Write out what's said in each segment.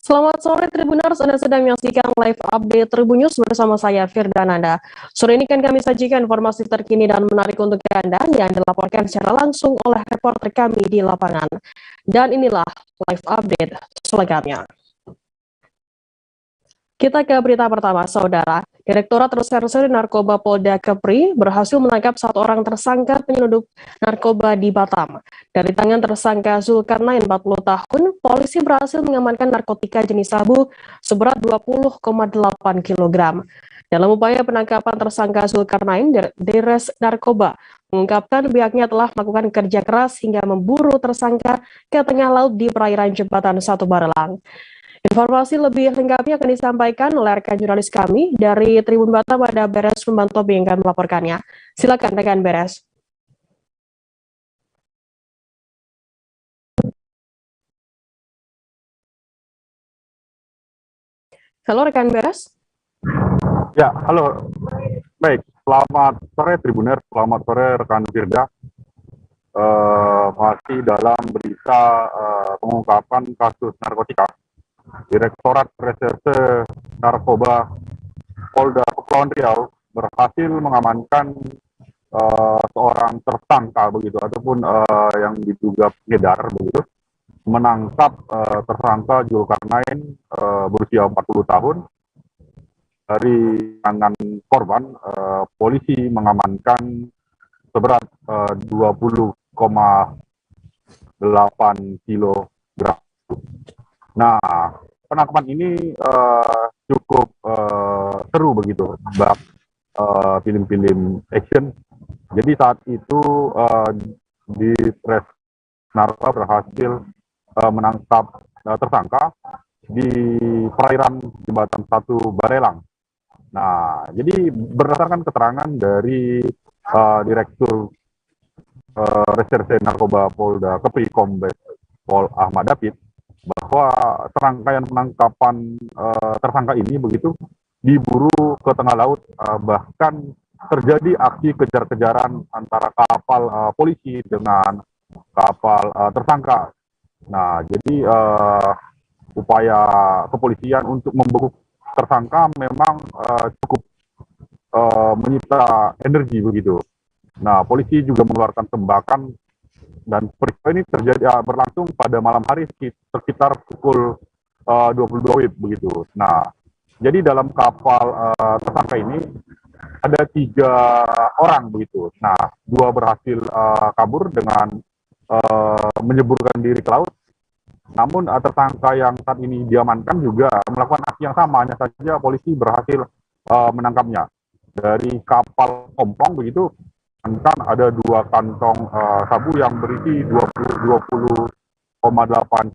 Selamat sore Tribuners, Anda sedang menyaksikan live update Tribun News bersama saya Firdananda. Sore ini kan kami sajikan informasi terkini dan menarik untuk Anda yang dilaporkan secara langsung oleh reporter kami di lapangan. Dan inilah live update selengkapnya. Kita ke berita pertama, Saudara. Direktorat Reserse Narkoba Polda Kepri berhasil menangkap satu orang tersangka penyelundup narkoba di Batam. Dari tangan tersangka Zulkarnain 40 tahun, polisi berhasil mengamankan narkotika jenis sabu seberat 20,8 kg. Dalam upaya penangkapan tersangka Zulkarnain, Deres Narkoba mengungkapkan pihaknya telah melakukan kerja keras hingga memburu tersangka ke tengah laut di perairan Jembatan Satu Barelang. Informasi lebih lengkapnya akan disampaikan oleh rekan jurnalis kami dari Tribun Batam, ada Beres Pembantobi yang akan melaporkannya. Silakan rekan Beres. Halo rekan Beres. Ya, halo. Baik, selamat sore Tribuner, selamat sore rekan Firda. Masih dalam berita pengungkapan kasus narkotika. Direktorat Reserse Narkoba Polda Kepulauan Riau berhasil mengamankan seorang tersangka begitu ataupun yang diduga pengedar begitu, menangkap tersangka Zulkarnain berusia 40 tahun. Dari tangan korban, polisi mengamankan seberat 20,8 kilogram. Nah, penangkapan ini cukup seru begitu, bak film-film action. Jadi saat itu di Res Narkoba berhasil menangkap tersangka di perairan Jembatan Satu Barelang. Nah, jadi berdasarkan keterangan dari Direktur Reserse Narkoba Polda Kepri Kombes Pol Ahmad David, bahwa serangkaian penangkapan tersangka ini begitu diburu ke tengah laut, bahkan terjadi aksi kejar-kejaran antara kapal polisi dengan kapal tersangka. Nah, jadi upaya kepolisian untuk membekuk tersangka memang cukup menyita energi begitu. Nah, polisi juga mengeluarkan tembakan dan peristiwa ini terjadi berlangsung pada malam hari sekitar pukul 22 WIB begitu. Nah, jadi dalam kapal tersangka ini ada 3 orang begitu. Nah, 2 berhasil kabur dengan menyeburkan diri ke laut. Namun tersangka yang saat ini diamankan juga melakukan aksi yang sama, hanya saja polisi berhasil menangkapnya. Dari kapal Kompong begitu, kan ada 2 kantong sabu yang berisi 20,8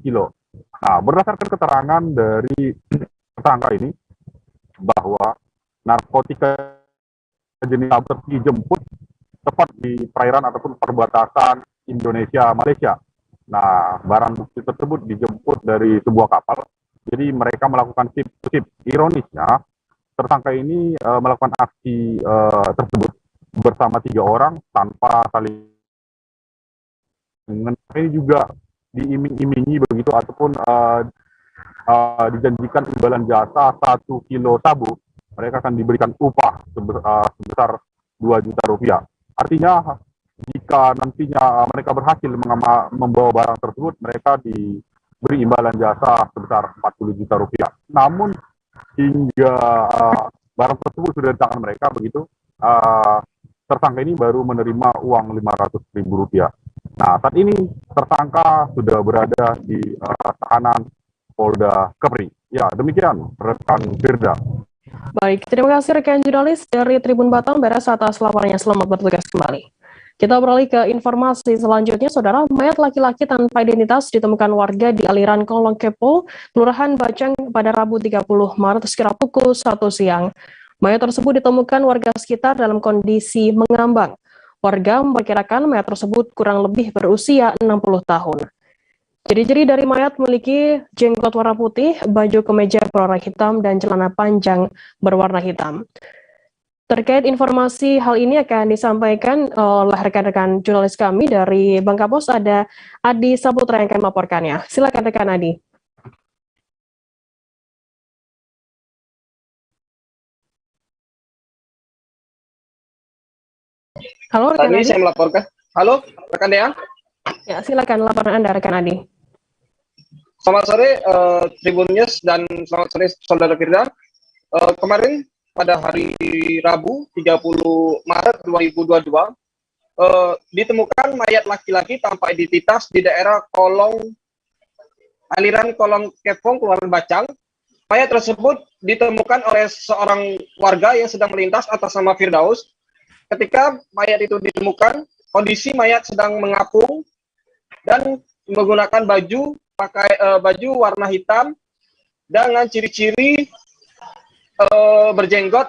kilo. Nah, berdasarkan keterangan dari tersangka ini bahwa narkotika jenis sabu dijemput tepat di perairan ataupun perbatasan Indonesia-Malaysia. Nah, barang bukti tersebut dijemput dari sebuah kapal. Jadi mereka melakukan sip-sip. Ironisnya, tersangka ini melakukan aksi tersebut bersama 3 orang tanpa saling mengenal. Ini juga diiming-imingi begitu ataupun dijanjikan imbalan jasa 1 kilo sabu. Mereka akan diberikan upah sebesar 2 juta rupiah. Artinya jika nantinya mereka berhasil membawa barang tersebut, mereka diberi imbalan jasa sebesar 40 juta rupiah. Namun hingga barang tersebut sudah di tangan mereka begitu, tersangka ini baru menerima uang 500.000 rupiah. Nah, saat ini tersangka sudah berada di tahanan Polda Kepri. Ya, demikian rekan Firda. Baik, terima kasih rekan jurnalis dari Tribun Batam, Beres atas laporannya. Selamat bertugas kembali. Kita beralih ke informasi selanjutnya, Saudara. Mayat laki-laki tanpa identitas ditemukan warga di aliran Kolong Kepo, Kelurahan Bacang pada Rabu 30 Maret sekira pukul 1 siang. Mayat tersebut ditemukan warga sekitar dalam kondisi mengambang. Warga memperkirakan mayat tersebut kurang lebih berusia 60 tahun. Ciri-ciri dari mayat memiliki jenggot warna putih, baju kemeja berwarna hitam, dan celana panjang berwarna hitam. Terkait informasi hal ini akan disampaikan oleh rekan-rekan jurnalis kami dari Bangka Pos, ada Adi Saputra yang akan melaporkannya. Silakan rekan Adi. Halo, rekan Tadi Adi. saya melaporkan. Halo, rekan Dea. Ya, silakan laporan Anda, rekan Adi. Selamat sore, Tribun News, dan selamat sore, Saudara Firda. Kemarin, pada hari Rabu, 30 Maret 2022, ditemukan mayat laki-laki tanpa identitas di daerah aliran kolong Kepong, Kelurahan Bacang. Mayat tersebut ditemukan oleh seorang warga yang sedang melintas atas nama Firdaus. Ketika mayat itu ditemukan, kondisi mayat sedang mengapung dan menggunakan baju warna hitam dengan ciri-ciri berjenggot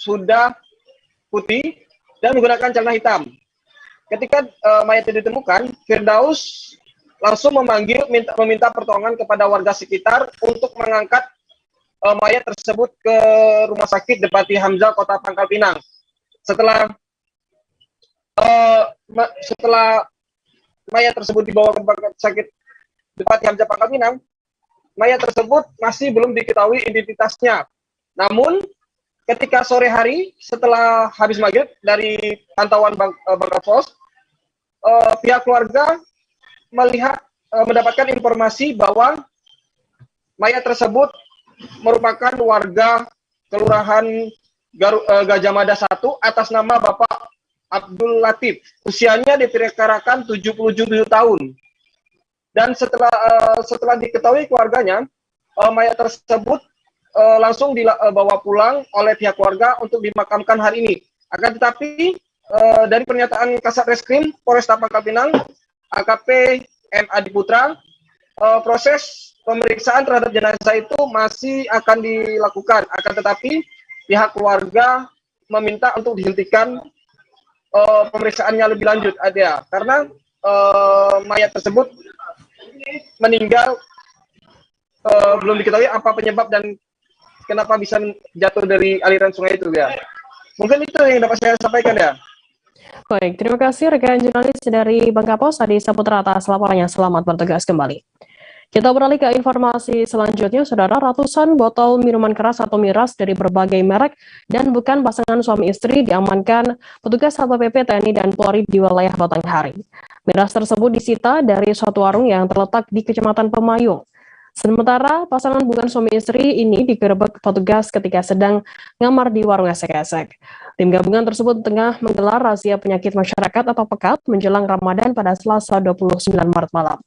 sudah putih dan menggunakan celana hitam. Ketika mayat itu ditemukan, Firdaus langsung meminta pertolongan kepada warga sekitar untuk mengangkat mayat tersebut ke Rumah Sakit Depati Hamzah Kota Pangkal Pinang. Setelah mayat tersebut dibawa ke Rumah Sakit Depati Hamzah Pangkal Pinang, mayat tersebut masih belum diketahui identitasnya. Namun, ketika sore hari setelah habis maghrib dari pantauan Bangkapos, pihak keluarga mendapatkan informasi bahwa mayat tersebut merupakan warga Kelurahan Gajah Mada 1 atas nama Bapak Abdul Latif. Usianya diperkirakan 77 tahun. Dan setelah diketahui keluarganya, mayat tersebut langsung dibawa pulang oleh pihak keluarga untuk dimakamkan hari ini. Akan tetapi dari pernyataan Kasat Reskrim Polresta Pangkal Pinang, AKP M. Adi Putra, proses pemeriksaan terhadap jenazah itu masih akan dilakukan. Akan tetapi pihak keluarga meminta untuk dihentikan pemeriksaannya lebih lanjut, karena mayat tersebut meninggal belum diketahui apa penyebab dan kenapa bisa jatuh dari aliran sungai itu, ya. Mungkin itu yang dapat saya sampaikan, ya. Baik, terima kasih rekan jurnalis dari Bangkapos, Adi Saputra, atas laporannya. Selamat bertugas kembali. Kita beralih ke informasi selanjutnya, Saudara. Ratusan botol minuman keras atau miras dari berbagai merek dan bukan pasangan suami istri diamankan petugas Satpol PP, TNI, dan Polri di wilayah Batanghari. Miras tersebut disita dari suatu warung yang terletak di Kecamatan Pemayung. Sementara pasangan bukan suami istri ini digerebek petugas ketika sedang ngamar di warung esek-esek. Tim gabungan tersebut tengah menggelar razia penyakit masyarakat atau pekat menjelang Ramadan pada Selasa 29 Maret malam.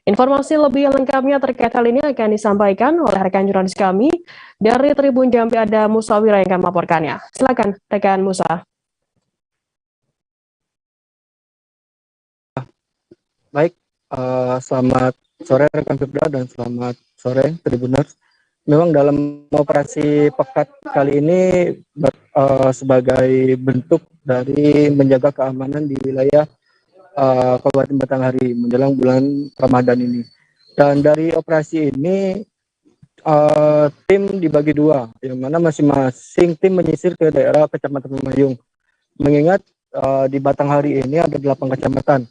Informasi lebih lengkapnya terkait hal ini akan disampaikan oleh rekan jurnalis kami dari Tribun Jambi, ada Musa Wira yang akan melaporkannya. Silakan rekan Musa. Baik, selamat sore rekan Firda dan selamat sore Tribuners. Memang dalam operasi pekat kali ini sebagai bentuk dari menjaga keamanan di wilayah Kabupaten Batanghari menjelang bulan Ramadan ini. Dan dari operasi ini tim dibagi dua, yang mana masing-masing tim menyisir ke daerah Kecamatan Pemayung. Mengingat di Batanghari ini ada 8 kecamatan.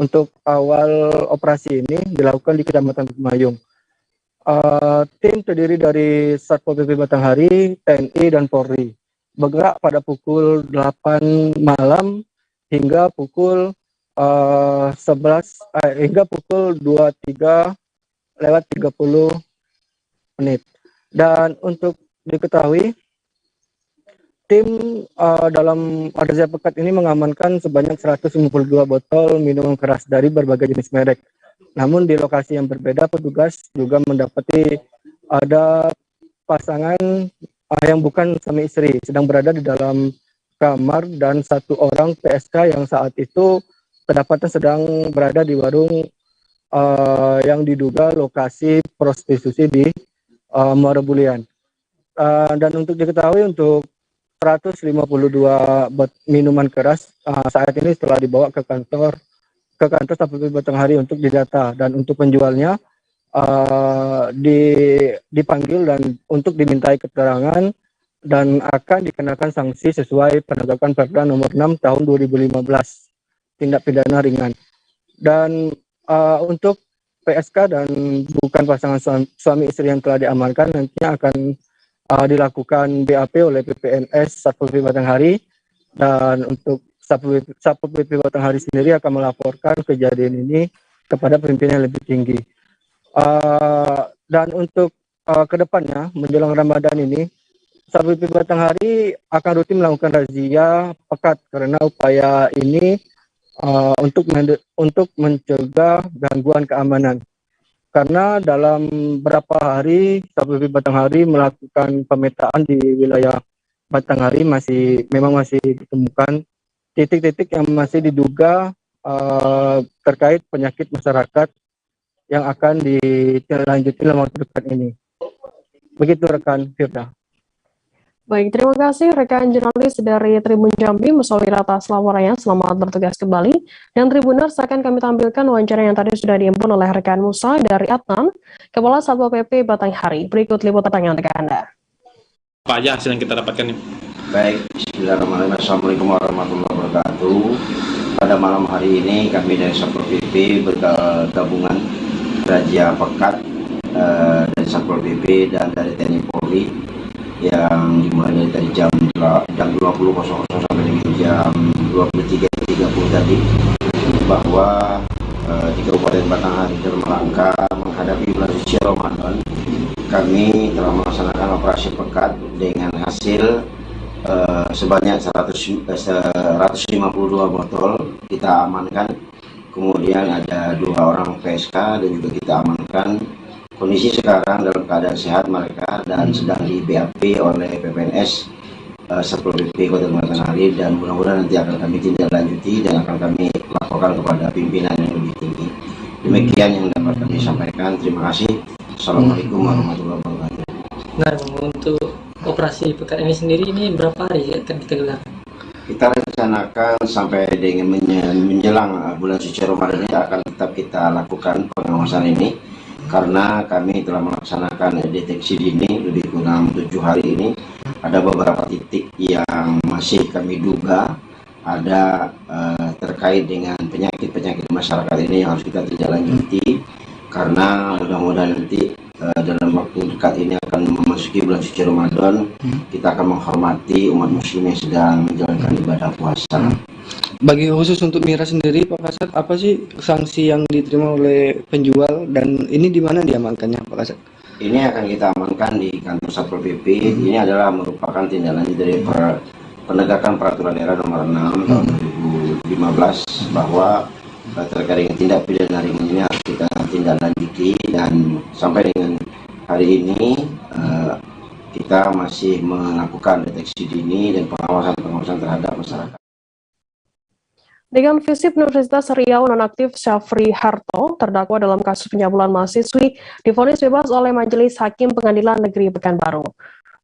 Untuk awal operasi ini dilakukan di Kecamatan Pemayung. Tim terdiri dari Satpol PP Batanghari, TNI, dan Polri. Bergerak pada pukul 8 malam hingga pukul 23:30. Dan untuk diketahui, tim dalam razia pekat ini mengamankan sebanyak 152 botol minuman keras dari berbagai jenis merek. Namun di lokasi yang berbeda, petugas juga mendapati ada pasangan yang bukan suami istri sedang berada di dalam kamar, dan satu orang PSK yang saat itu kedapatan sedang berada di warung yang diduga lokasi prostitusi di Muara Bulian. Dan untuk diketahui, untuk 152 minuman keras saat ini telah dibawa ke kantor Satpol PP Batanghari untuk didata, dan untuk penjualnya dipanggil dan untuk dimintai keterangan dan akan dikenakan sanksi sesuai penegakan Perda nomor 6 tahun 2015, tindak pidana ringan. Dan untuk PSK dan bukan pasangan suami istri yang telah diamankan nantinya akan dilakukan BAP oleh PPNS Satpol PP Batanghari, dan untuk Satpol PP Batanghari sendiri akan melaporkan kejadian ini kepada pimpinan yang lebih tinggi. Dan untuk kedepannya menjelang Ramadan ini, Satpol PP Batanghari akan rutin melakukan razia pekat karena upaya ini untuk mencegah gangguan keamanan. Karena dalam beberapa hari Satpol PP Batanghari melakukan pemetaan di wilayah Batanghari memang masih ditemukan titik-titik yang masih diduga terkait penyakit masyarakat yang akan ditindaklanjuti dalam waktu dekat ini. Begitu rekan Firda. Baik, terima kasih rekan jurnalis dari Tribun Jambi, Musawir atas laporannya. Selamat bertugas kembali. Dan Tribuners akan kami tampilkan wawancara yang tadi sudah diimpun oleh rekan Musa dari Adnan, Kepala Satpol PP Batanghari. Berikut liputan yang untuk Anda. Apa aja hasil yang kita dapatkan nih? Baik, bismillahirrahmanirrahim. Assalamualaikum warahmatullahi wabarakatuh. Pada malam hari ini kami dari Satpol PP bergabungan razia pekat dari Satpol PP dan dari TNI Polri yang dimulai dari jam 20.00 sampai dengan jam 23.30 tadi, bahwa di Kabupaten Batanghari dalam rangka menghadapi bulan suci Ramadan, kami telah melaksanakan operasi pekat dengan hasil sebanyak 152 botol kita amankan. Kemudian ada 2 orang PSK dan juga kita amankan. Kondisi sekarang dalam keadaan sehat mereka dan sedang di BAP oleh PPNS Satpol PP Kota Batanghari, dan mudah-mudahan nanti akan kami tindak lanjuti dan akan kami laporkan kepada pimpinan yang lebih tinggi. Demikian yang dapat kami sampaikan. Terima kasih. Assalamualaikum warahmatullahi wabarakatuh. Nah, untuk operasi pekat ini sendiri ini berapa hari akan kita gelar? Kita rencanakan sampai dengan menjelang bulan suci Ramadan ini akan tetap kita lakukan pengawasan ini, karena kami telah melaksanakan deteksi dini lebih kurang 7 hari ini. Ada beberapa titik yang masih kami duga ada terkait dengan penyakit-penyakit masyarakat ini yang harus kita tindak lanjuti, karena mudah-mudahan nanti dalam waktu dekat ini akan memasuki bulan suci Ramadan, kita akan menghormati umat muslim yang sedang menjalankan ibadah puasa. Bagi khusus untuk miras sendiri, Pak Kasat, apa sih sanksi yang diterima oleh penjual dan ini di mana diamankannya, Pak Kasat? Ini akan kita amankan di kantor Satpol PP. Ini adalah merupakan tindak lanjut dari penegakan peraturan daerah nomor 6 tahun 2015 bahwa terkait dengan tindak pidana ringan ini harus kita tindak lanjuti, dan sampai dengan hari ini kita masih melakukan deteksi dini dan pengawasan terhadap masyarakat. Dengan visip Universitas Riau nonaktif Syafri Harto, terdakwa dalam kasus pencabulan mahasiswi, divonis bebas oleh Majelis Hakim Pengadilan Negeri Pekanbaru.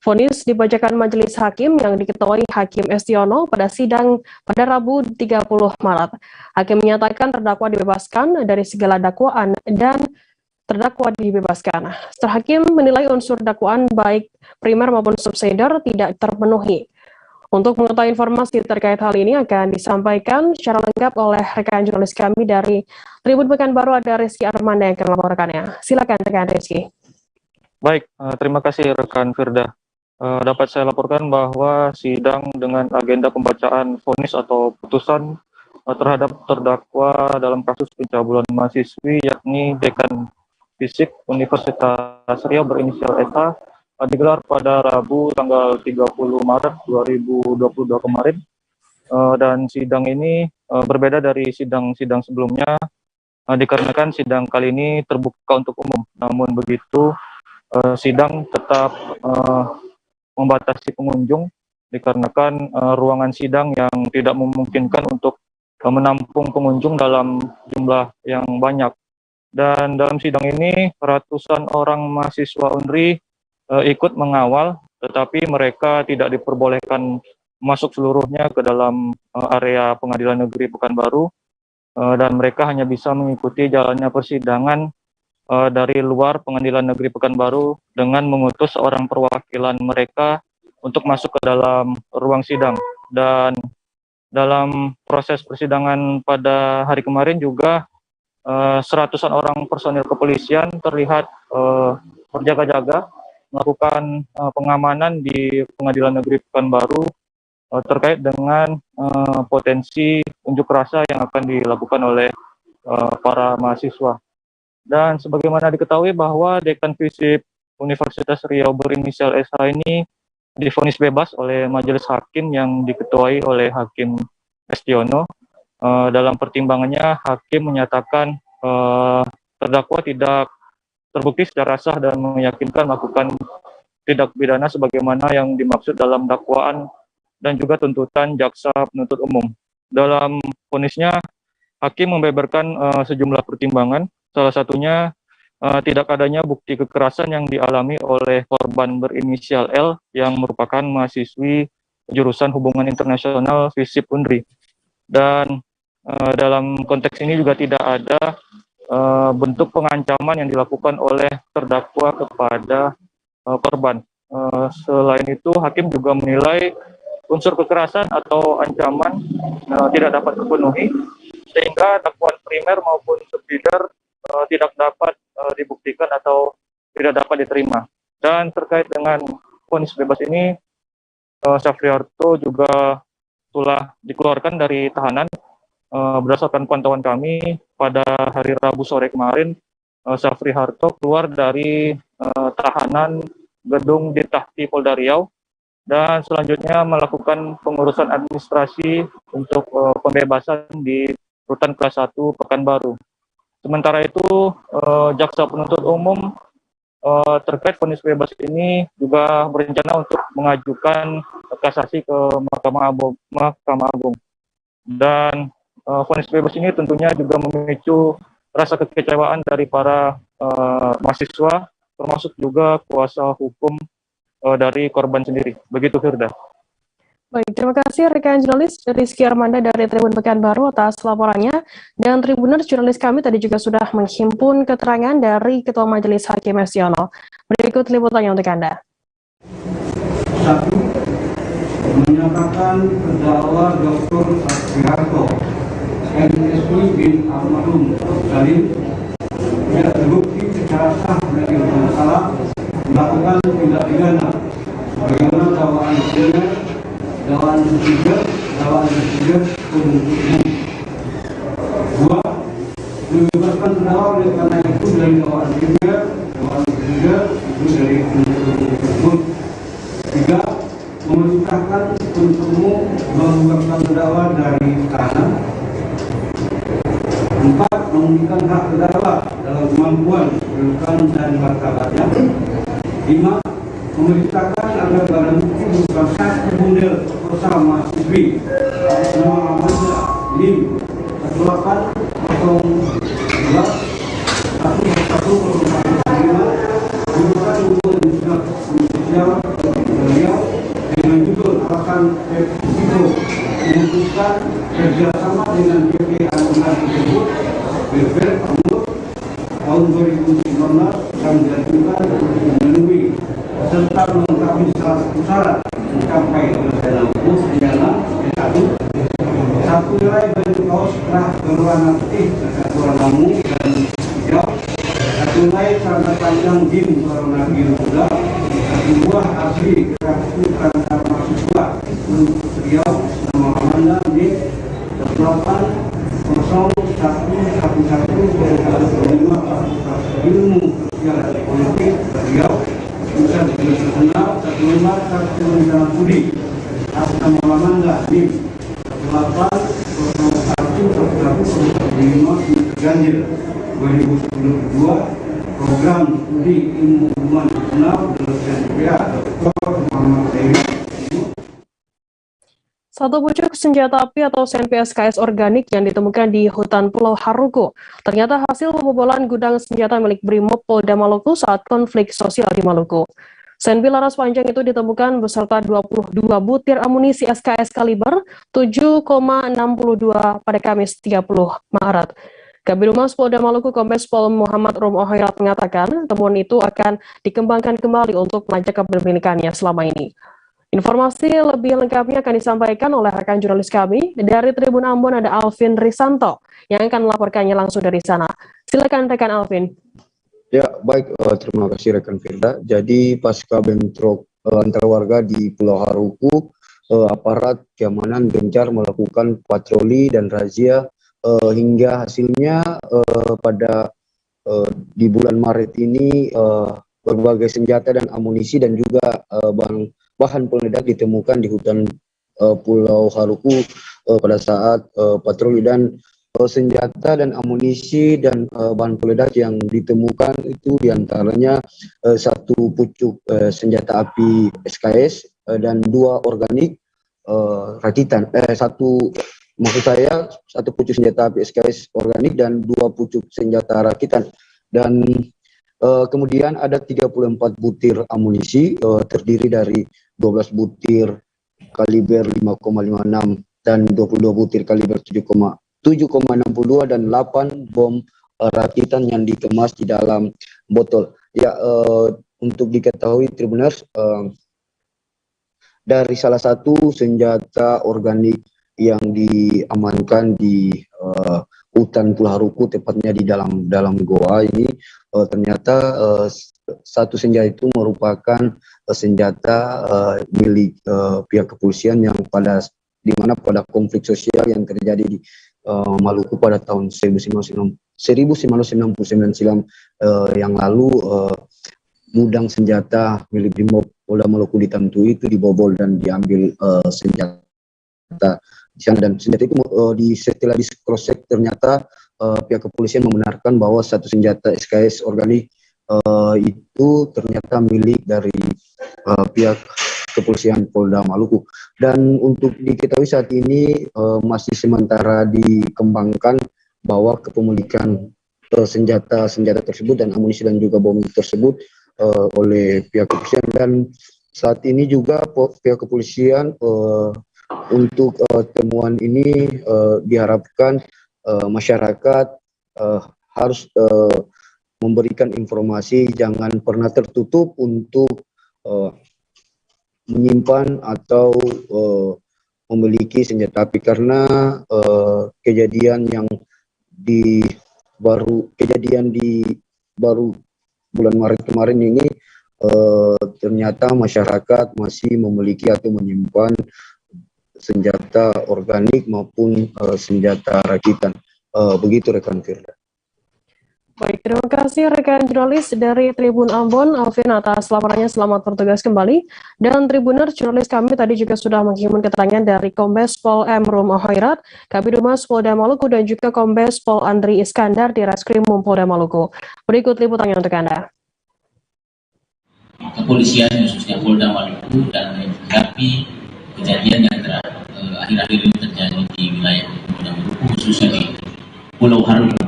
Vonis dibacakan Majelis Hakim yang diketuai Hakim Estiono pada sidang pada Rabu 30 Maret. Hakim menyatakan terdakwa dibebaskan dari segala dakwaan dan terdakwa dibebaskan. Setelah Hakim menilai unsur dakwaan baik primer maupun subsidiar tidak terpenuhi. Untuk mengetahui informasi terkait hal ini akan disampaikan secara lengkap oleh rekan jurnalis kami dari Tribun Pekanbaru, ada Rizky Armanda yang akan melaporkannya. Silakan rekan Rizky. Baik, terima kasih rekan Firda. Dapat saya laporkan bahwa sidang dengan agenda pembacaan vonis atau putusan terhadap terdakwa dalam kasus pencabulan mahasiswi yakni Dekan Fisik Universitas Riau berinisial SH digelar pada Rabu tanggal 30 Maret 2022 kemarin, dan sidang ini berbeda dari sidang-sidang sebelumnya dikarenakan sidang kali ini terbuka untuk umum. Namun begitu, sidang tetap membatasi pengunjung dikarenakan ruangan sidang yang tidak memungkinkan untuk menampung pengunjung dalam jumlah yang banyak. Dan dalam sidang ini ratusan orang mahasiswa UNRI ikut mengawal, tetapi mereka tidak diperbolehkan masuk seluruhnya ke dalam area Pengadilan Negeri Pekanbaru, dan mereka hanya bisa mengikuti jalannya persidangan dari luar Pengadilan Negeri Pekanbaru dengan mengutus seorang perwakilan mereka untuk masuk ke dalam ruang sidang. Dan dalam proses persidangan pada hari kemarin juga seratusan orang personil kepolisian terlihat berjaga-jaga melakukan pengamanan di Pengadilan Negeri Pekanbaru terkait dengan potensi unjuk rasa yang akan dilakukan oleh para mahasiswa. Dan sebagaimana diketahui bahwa Dekan FISIP Universitas Riau berinisial SH ini divonis bebas oleh majelis hakim yang diketuai oleh Hakim Estiono. Dalam pertimbangannya, hakim menyatakan terdakwa tidak terbukti secara sah dan meyakinkan melakukan tindak pidana sebagaimana yang dimaksud dalam dakwaan dan juga tuntutan jaksa penuntut umum. Dalam vonisnya, hakim membeberkan sejumlah pertimbangan, salah satunya tidak adanya bukti kekerasan yang dialami oleh korban berinisial L yang merupakan mahasiswi jurusan Hubungan Internasional FISIP Unri. Dan dalam konteks ini juga tidak ada bentuk pengancaman yang dilakukan oleh terdakwa kepada korban. Selain itu, hakim juga menilai unsur kekerasan atau ancaman tidak dapat terpenuhi, sehingga dakwaan primer maupun subsidiar tidak dapat dibuktikan atau tidak dapat diterima. Dan terkait dengan vonis bebas ini, Syafri Harto juga telah dikeluarkan dari tahanan. Berdasarkan pantauan kami pada hari Rabu sore kemarin, Syafri Harto keluar dari tahanan gedung Ditahti Polda Riau dan selanjutnya melakukan pengurusan administrasi untuk pembebasan di rutan kelas 1 Pekanbaru. Sementara itu, jaksa penuntut umum terkait vonis bebas ini juga berencana untuk mengajukan kasasi ke Mahkamah Agung. Dan vonis bebas ini tentunya juga memicu rasa kekecewaan dari para mahasiswa, termasuk juga kuasa hukum dari korban sendiri. Begitu, Firda. Baik, terima kasih rekan jurnalis Rizky Armanda dari Tribun Pekanbaru atas laporannya. Dan Tribuners, jurnalis kami tadi juga sudah menghimpun keterangan dari Ketua Majelis Hakim Estiono. Berikut liputannya untuk Anda. 1. Menyatakan terdakwa Dr. Syafri Harto MSI bin Almarhum Salim tidak terbukti secara sah dari bersalah melakukan tindak pidana sebagaimana dakwaan primer, dakwaan subsidiar, penuntut umum. 2. Membebaskan terdakwa oleh karena itu dari dakwaan primer, dakwaan subsidiar itu dari penuntut umum tersebut. 3. Memerintahkan penuntut umum membebaskan terdakwa dari tahanan. 4. Memberikan hak terdakwa dalam kemampuan, kedudukan dan martabatnya. 5. Memerintahkan agar barang bukti berupa satu bundel proposal mahasiswi atas nama Amanda NIM 1802-11-11-05 jurusan Hubungan Internasional Riau dengan judul alasan Pepsico memutuskan kerjasama dengan PP Anugerah tersebut BPR Pamut tahun 2019 yang diajukan untuk memenuhi serta melengkapi salah satu syarat mencapai penyelesaian hukum pidana yaitu 1. Nilai baju kaos kerah berwarna putih dekat warna ungu dan hijau. 1 nilai celana panjang jeans berwarna biru muda. 1 buah asli kartu antar mahasiswa untuk Riau nama Amanda NIM 180111 ilmu sosial politik Riau jurusan internasional 15 Budi atas nama Amanda NIM 180111 Ganjil 2022 program studi ilmu hubungan internasional dosen PA Dr. Muhammad Dewi. Satu pucuk senjata api atau SNPSKS organik yang ditemukan di hutan Pulau Haruko ternyata hasil pembobolan gudang senjata milik Brimob Polda Maluku saat konflik sosial di Maluku. Senpi laras panjang itu ditemukan beserta 22 butir amunisi SKS kaliber 7,62 pada Kamis 30 Maret. Kabid Humas Polda Maluku Kombes Pol Muhammad Rum Ohairat mengatakan temuan itu akan dikembangkan kembali untuk melacak kepemilikannya selama ini. Informasi lebih lengkapnya akan disampaikan oleh rekan jurnalis kami dari Tribun Ambon, ada Alvin Risanto yang akan melaporkannya langsung dari sana. Silakan rekan Alvin. Ya, baik, terima kasih rekan Firda. Jadi pasca bentrok antar warga di Pulau Haruku aparat keamanan gencar melakukan patroli dan razia hingga hasilnya pada di bulan Maret ini berbagai senjata dan amunisi dan juga bahan peledak ditemukan di hutan Pulau Haruku pada saat patroli, dan senjata dan amunisi dan bahan peledak yang ditemukan itu diantaranya 1 pucuk senjata api SKS dan 2 organik rakitan. Maksud saya 1 pucuk senjata api SKS organik dan 2 pucuk senjata rakitan. Dan kemudian ada 34 butir amunisi terdiri dari 12 butir kaliber 5,56 dan 22 butir kaliber 7,62 dan 8 bom rakitan yang dikemas di dalam botol. Ya, untuk diketahui Tribuners, dari salah satu senjata organik yang diamankan di hutan Pulau Haruku, tepatnya di dalam goa ini, ternyata satu senjata itu merupakan senjata milik pihak kepolisian yang di mana pada konflik sosial yang terjadi di Maluku pada tahun 1999 silam yang lalu, gudang senjata milik Polda Maluku di Tamtu itu dibobol dan diambil senjata di sana, dan senjata itu setelah di cross check ternyata pihak kepolisian membenarkan bahwa satu senjata SKS organik itu ternyata milik dari pihak kepolisian Polda Maluku. Dan untuk diketahui saat ini masih sementara dikembangkan bahwa kepemilikan senjata tersebut dan amunisi dan juga bom tersebut oleh pihak kepolisian. Dan saat ini juga pihak kepolisian untuk temuan ini diharapkan masyarakat harus memberikan informasi, jangan pernah tertutup untuk menyimpan atau memiliki senjata api, karena kejadian baru bulan Maret kemarin ini ternyata masyarakat masih memiliki atau menyimpan senjata organik maupun senjata rakitan. Begitu rekan Firda. Baik, terima kasih rekan jurnalis dari Tribun Ambon, Alvin, atas laporannya. Selamat bertugas kembali. Dan Tribuner, jurnalis kami tadi juga sudah menghimpun keterangan dari Kombes Pol M. Rum Hoirat, Kabid Humas Polda Maluku, dan juga Kombes Pol Andri Iskandar di Reskrim Polda Maluku. Berikut liputannya untuk Anda. Kepolisian khususnya Polda Maluku dan menghadapi kejadian yang akhir-akhir ini terjadi di wilayah Polda Maluku, khususnya di Pulau Haruku.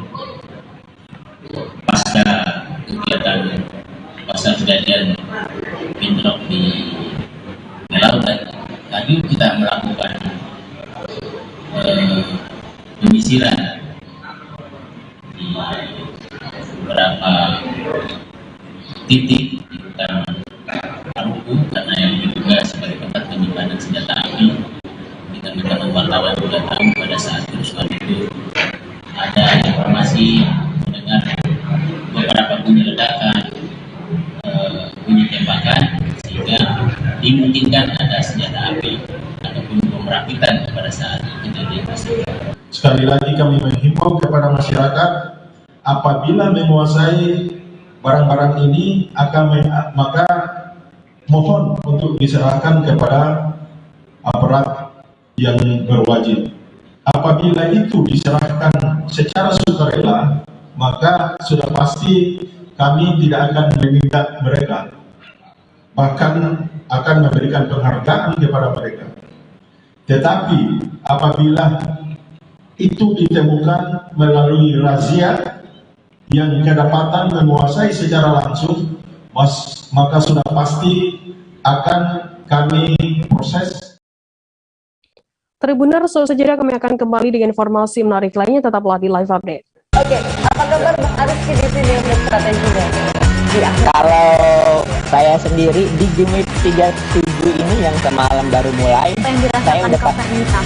Pasca kejadian bentrok di laut tadi kita melakukan penyisiran di beberapa titik di hutan Haruku, karena yang diduga sebagai tempat penyimpanan senjata api. Teman-teman wartawan juga tahu pada saat kerusuhan itu ada informasi mendengar beberapa bunyi ledakan, bunyi tembakan, sehingga dimungkinkan ada senjata api ataupun bom rakitan pada saat kejadian tersebut. Sekali lagi kami menghimbau kepada masyarakat, apabila menguasai barang-barang ini maka mohon untuk diserahkan kepada aparat yang berwajib. Apabila itu diserahkan secara sukarela, maka sudah pasti kami tidak akan menindak mereka, bahkan akan memberikan penghargaan kepada mereka. Tetapi apabila itu ditemukan melalui razia yang kedapatan menguasai secara langsung, maka sudah pasti akan kami proses. Tribuner, selanjutnya kami akan kembali dengan informasi menarik lainnya. Tetaplah di Live Update. Oke, apa kabar Bang Arifki di sini untuk strateginya? Kalau saya sendiri di Game 37 ini yang semalam baru mulai, saya udah hitam.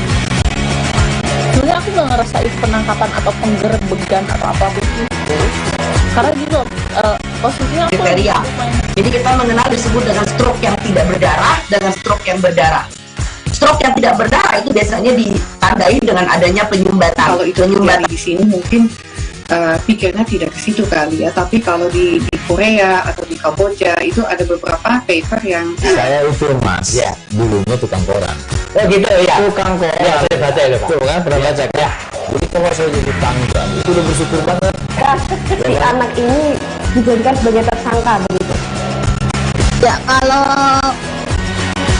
Sebenarnya aku nggak ngerasain penangkapan atau penggerbegan atau apapun itu, karena gitu posisinya kriteria. Jadi kita mengenal disebut dengan stroke yang tidak berdarah dengan stroke yang berdarah. Stroke yang tidak berdarah itu biasanya ditandai dengan adanya penyumbatan. Kalau itu terjadi di sini mungkin pikirnya tidak ke situ kali ya, tapi kalau di Korea atau di Kamboja itu ada beberapa paper yang saya itu mas, ya dulunya tukang koran. Oh gitu ya. Tukang koran. Ya, saya baca itu Pak. Tuh kan pernah baca kan? Ya. Jadi kalau saya jadi tanggal itu udah bersyukur banget. Si anak ini dijadikan sebagai tersangka begitu. Ya, kalau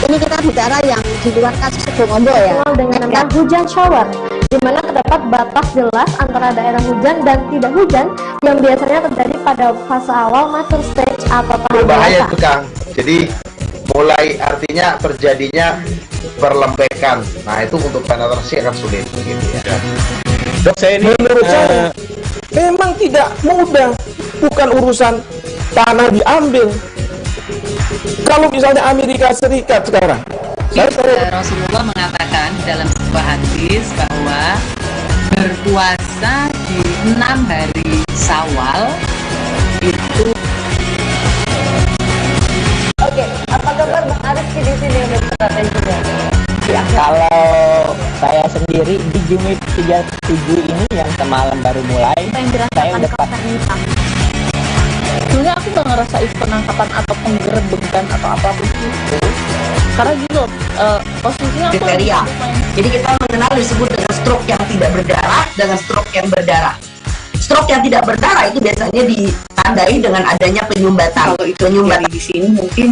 ini kita bicara yang di luar kasus Sibolombo ya. Dengan nama hujan shower, di mana terdapat batas jelas antara daerah hujan dan tidak hujan yang biasanya terjadi pada fase awal mature stage atau tahap berbahaya dewasa. itu Kang. Jadi mulai artinya terjadinya perlembekan. Nah itu untuk penetrasi akan sulit gitu ya. Dok saya ini Menurut saya memang tidak mudah, bukan urusan tanah diambil. Kalau misalnya Amerika Serikat sekarang, Rasulullah mengatakan dalam sebuah hadis bahwa berpuasa di 6 hari Syawal itu. Oke, apa kabar Bang Ariski di sini untuk strateginya? Ya, kalau saya sendiri di Jumit 37 ini yang semalam baru mulai, saya udah Sebenarnya aku gak ngerasain penangkapan atau penggerbekan atau apapun itu, karena gitu posisinya aku kriteria. Jadi kita mengenal disebut dengan stroke yang tidak berdarah dengan stroke yang berdarah. Stroke yang tidak berdarah itu biasanya ditandai dengan adanya penyumbatan. Kalau itu terjadi di sini mungkin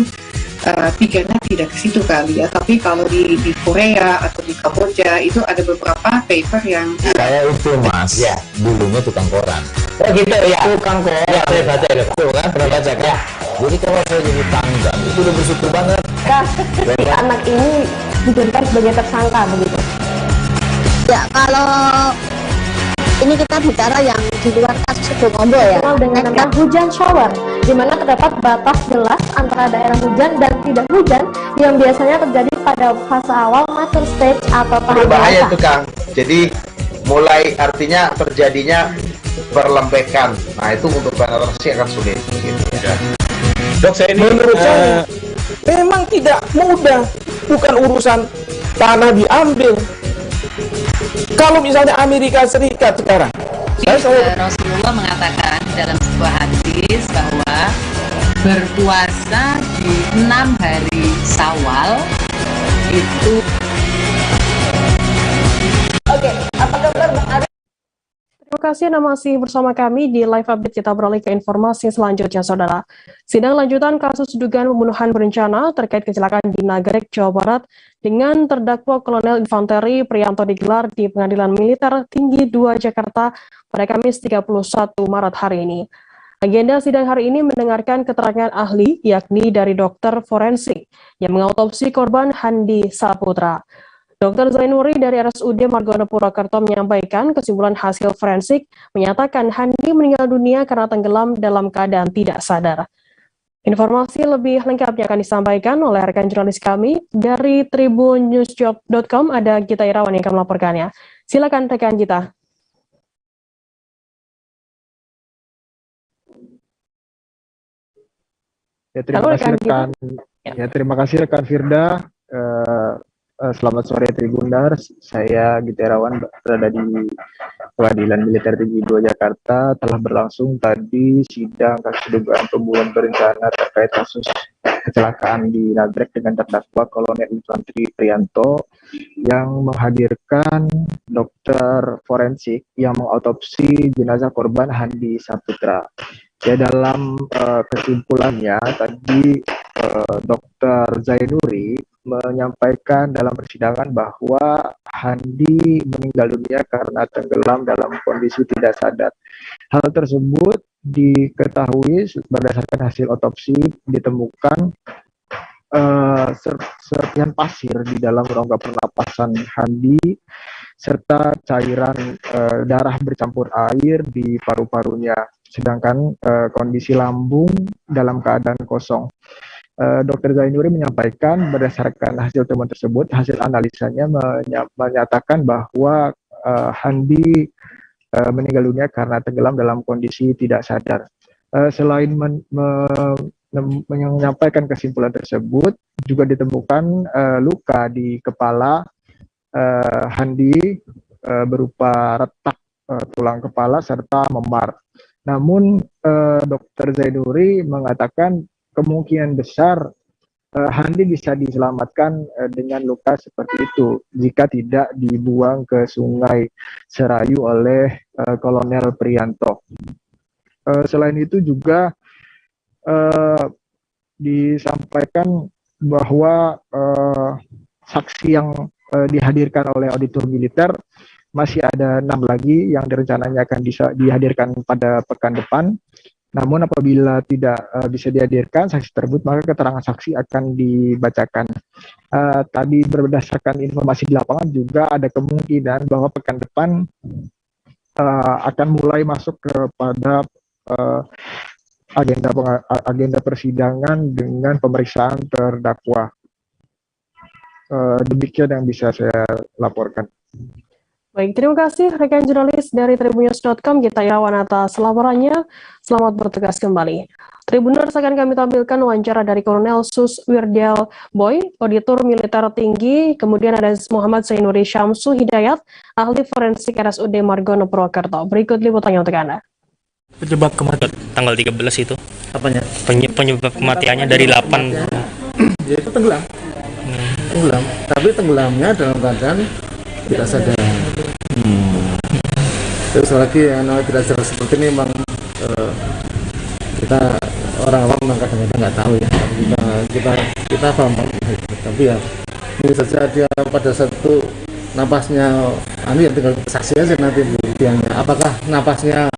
pikirnya tidak ke situ kali ya, tapi kalau di Korea atau di Kamboja itu ada beberapa paper yang saya itu mas, ya dulunya tukang koran. Oh gitu ya. Tukang koran. Ya, saya baca itu Pak. Tuh kan pernah baca kan? Ya. Jadi kalau saya jadi tanggal itu udah bersyukur banget. Si anak ini dijadikan sebagai tersangka begitu. Ya, kalau ini kita bicara yang di luar kasus Sibolombo ya. Dengan nama hujan shower, di mana terdapat batas jelas antara daerah hujan dan tidak hujan yang biasanya terjadi pada fase awal mature stage atau tahap Berbahaya dewasa. itu Kang. Jadi mulai artinya terjadinya perlembekan. Nah itu untuk penetrasi akan sulit gitu ya. Dok saya ini menurut saya memang tidak mudah, bukan urusan tanah diambil. Kalau misalnya Amerika Serikat sekarang, Rasulullah mengatakan dalam sebuah hadis bahwa berpuasa di 6 hari Syawal itu. Oke, apa kabar Bang Ariski? Terima kasih Anda masih bersama kami di live update. Kita beralih ke informasi selanjutnya, Saudara. Sidang lanjutan kasus dugaan pembunuhan berencana terkait kecelakaan di Nagrek, Jawa Barat dengan terdakwa Kolonel Infanteri Priyanto digelar di Pengadilan Militer Tinggi 2 Jakarta pada Kamis 31 Maret hari ini. Agenda sidang hari ini mendengarkan keterangan ahli, yakni dari dokter forensik yang mengautopsi korban Handi Saputra. Dr. Zainuri dari RSUD Margono Purwokerto menyampaikan kesimpulan hasil forensik menyatakan Handi meninggal dunia karena tenggelam dalam keadaan tidak sadar. Informasi lebih lengkapnya akan disampaikan oleh rekan jurnalis kami dari tribunnewsjob.com, ada Gita Irawan yang akan melaporkannya. Silakan rekan Gita. Terima kasih rekan Firda. Selamat sore Tribundar, saya Gita Irawan berada di Pengadilan Militer Tinggi 2 Jakarta. Telah berlangsung tadi sidang kasus dugaan pembunuhan berencana terkait kasus kecelakaan di Nagrek dengan terdakwa Kolonel Infanteri Priyanto yang menghadirkan dokter forensik yang mengautopsi jenazah korban Handi Saputra. Ya, dalam kesimpulannya tadi Dr. Zainuri menyampaikan dalam persidangan bahwa Handi meninggal dunia karena tenggelam dalam kondisi tidak sadar. Hal tersebut diketahui berdasarkan hasil otopsi ditemukan serpihan pasir di dalam rongga pernapasan Handi serta cairan darah bercampur air di paru-parunya, sedangkan kondisi lambung dalam keadaan kosong. Dr. Zainuri menyampaikan berdasarkan hasil temuan tersebut, hasil analisanya menyatakan bahwa Handi meninggal dunia karena tenggelam dalam kondisi tidak sadar. Selain menyampaikan kesimpulan tersebut, juga ditemukan luka di kepala Handi berupa retak tulang kepala serta memar. Namun Dr. Zainuri mengatakan kemungkinan besar Handi bisa diselamatkan dengan luka seperti itu jika tidak dibuang ke Sungai Serayu oleh Kolonel Prianto. Selain itu juga disampaikan bahwa saksi yang dihadirkan oleh auditor militer masih ada 6 lagi yang rencananya akan dihadirkan pada pekan depan. Namun apabila tidak bisa dihadirkan saksi tersebut, maka keterangan saksi akan dibacakan. Tadi berdasarkan informasi di lapangan juga ada kemungkinan bahwa pekan depan akan mulai masuk kepada agenda persidangan dengan pemeriksaan terdakwa. Demikian yang bisa saya laporkan. Baik, terima kasih rekan jurnalis dari tribunnews.com Gita Irawan atas laporannya. Selamat bertugas kembali. Tribuners, akan kami tampilkan wawancara dari Kolonel Sus Wirdel Boy, Auditor Militer Tinggi, kemudian ada Muhammad Zainuri Syamsu Hidayat, ahli forensik RSUD Margono Purwokerto. Berikut liputannya untuk Anda. Penyebab kematian tanggal 13 itu. Apanya? Penyebab kematiannya dari 8. Yaitu tenggelam. Tenggelam, tapi tenggelamnya dalam keadaan tidak sadar. Terus lagi tidak sadar seperti ini memang kita orang awam memang kadang-kadang nggak tahu ya. Kita paham, tapi ya ini saja dia pada satu napasnya, yang tinggal saksi aja nanti buktiannya. Apakah napasnya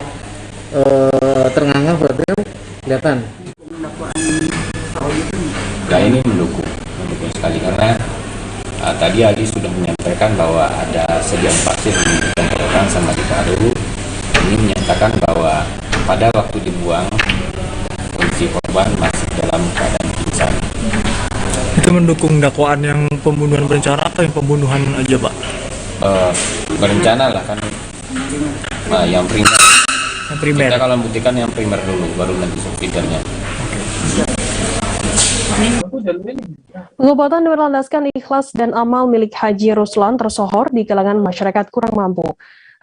terengah-engah berarti kan kelihatan. Nah, ini mendukung sekali karena tadi Ali sudah menyampaikan bahwa ada sediaan pasir di tenggorokan sama di paru. Ini menyatakan bahwa pada waktu dibuang kondisi korban masih dalam keadaan pingsan. Itu mendukung dakwaan yang pembunuhan berencana atau yang pembunuhan aja, Pak? Berencana lah kan. Yang primer. Yang primer. Kita kalau membuktikan yang primer dulu, baru nanti subsidiarnya. Pengobatan berlandaskan ikhlas dan amal milik Haji Ruslan tersohor di kalangan masyarakat kurang mampu.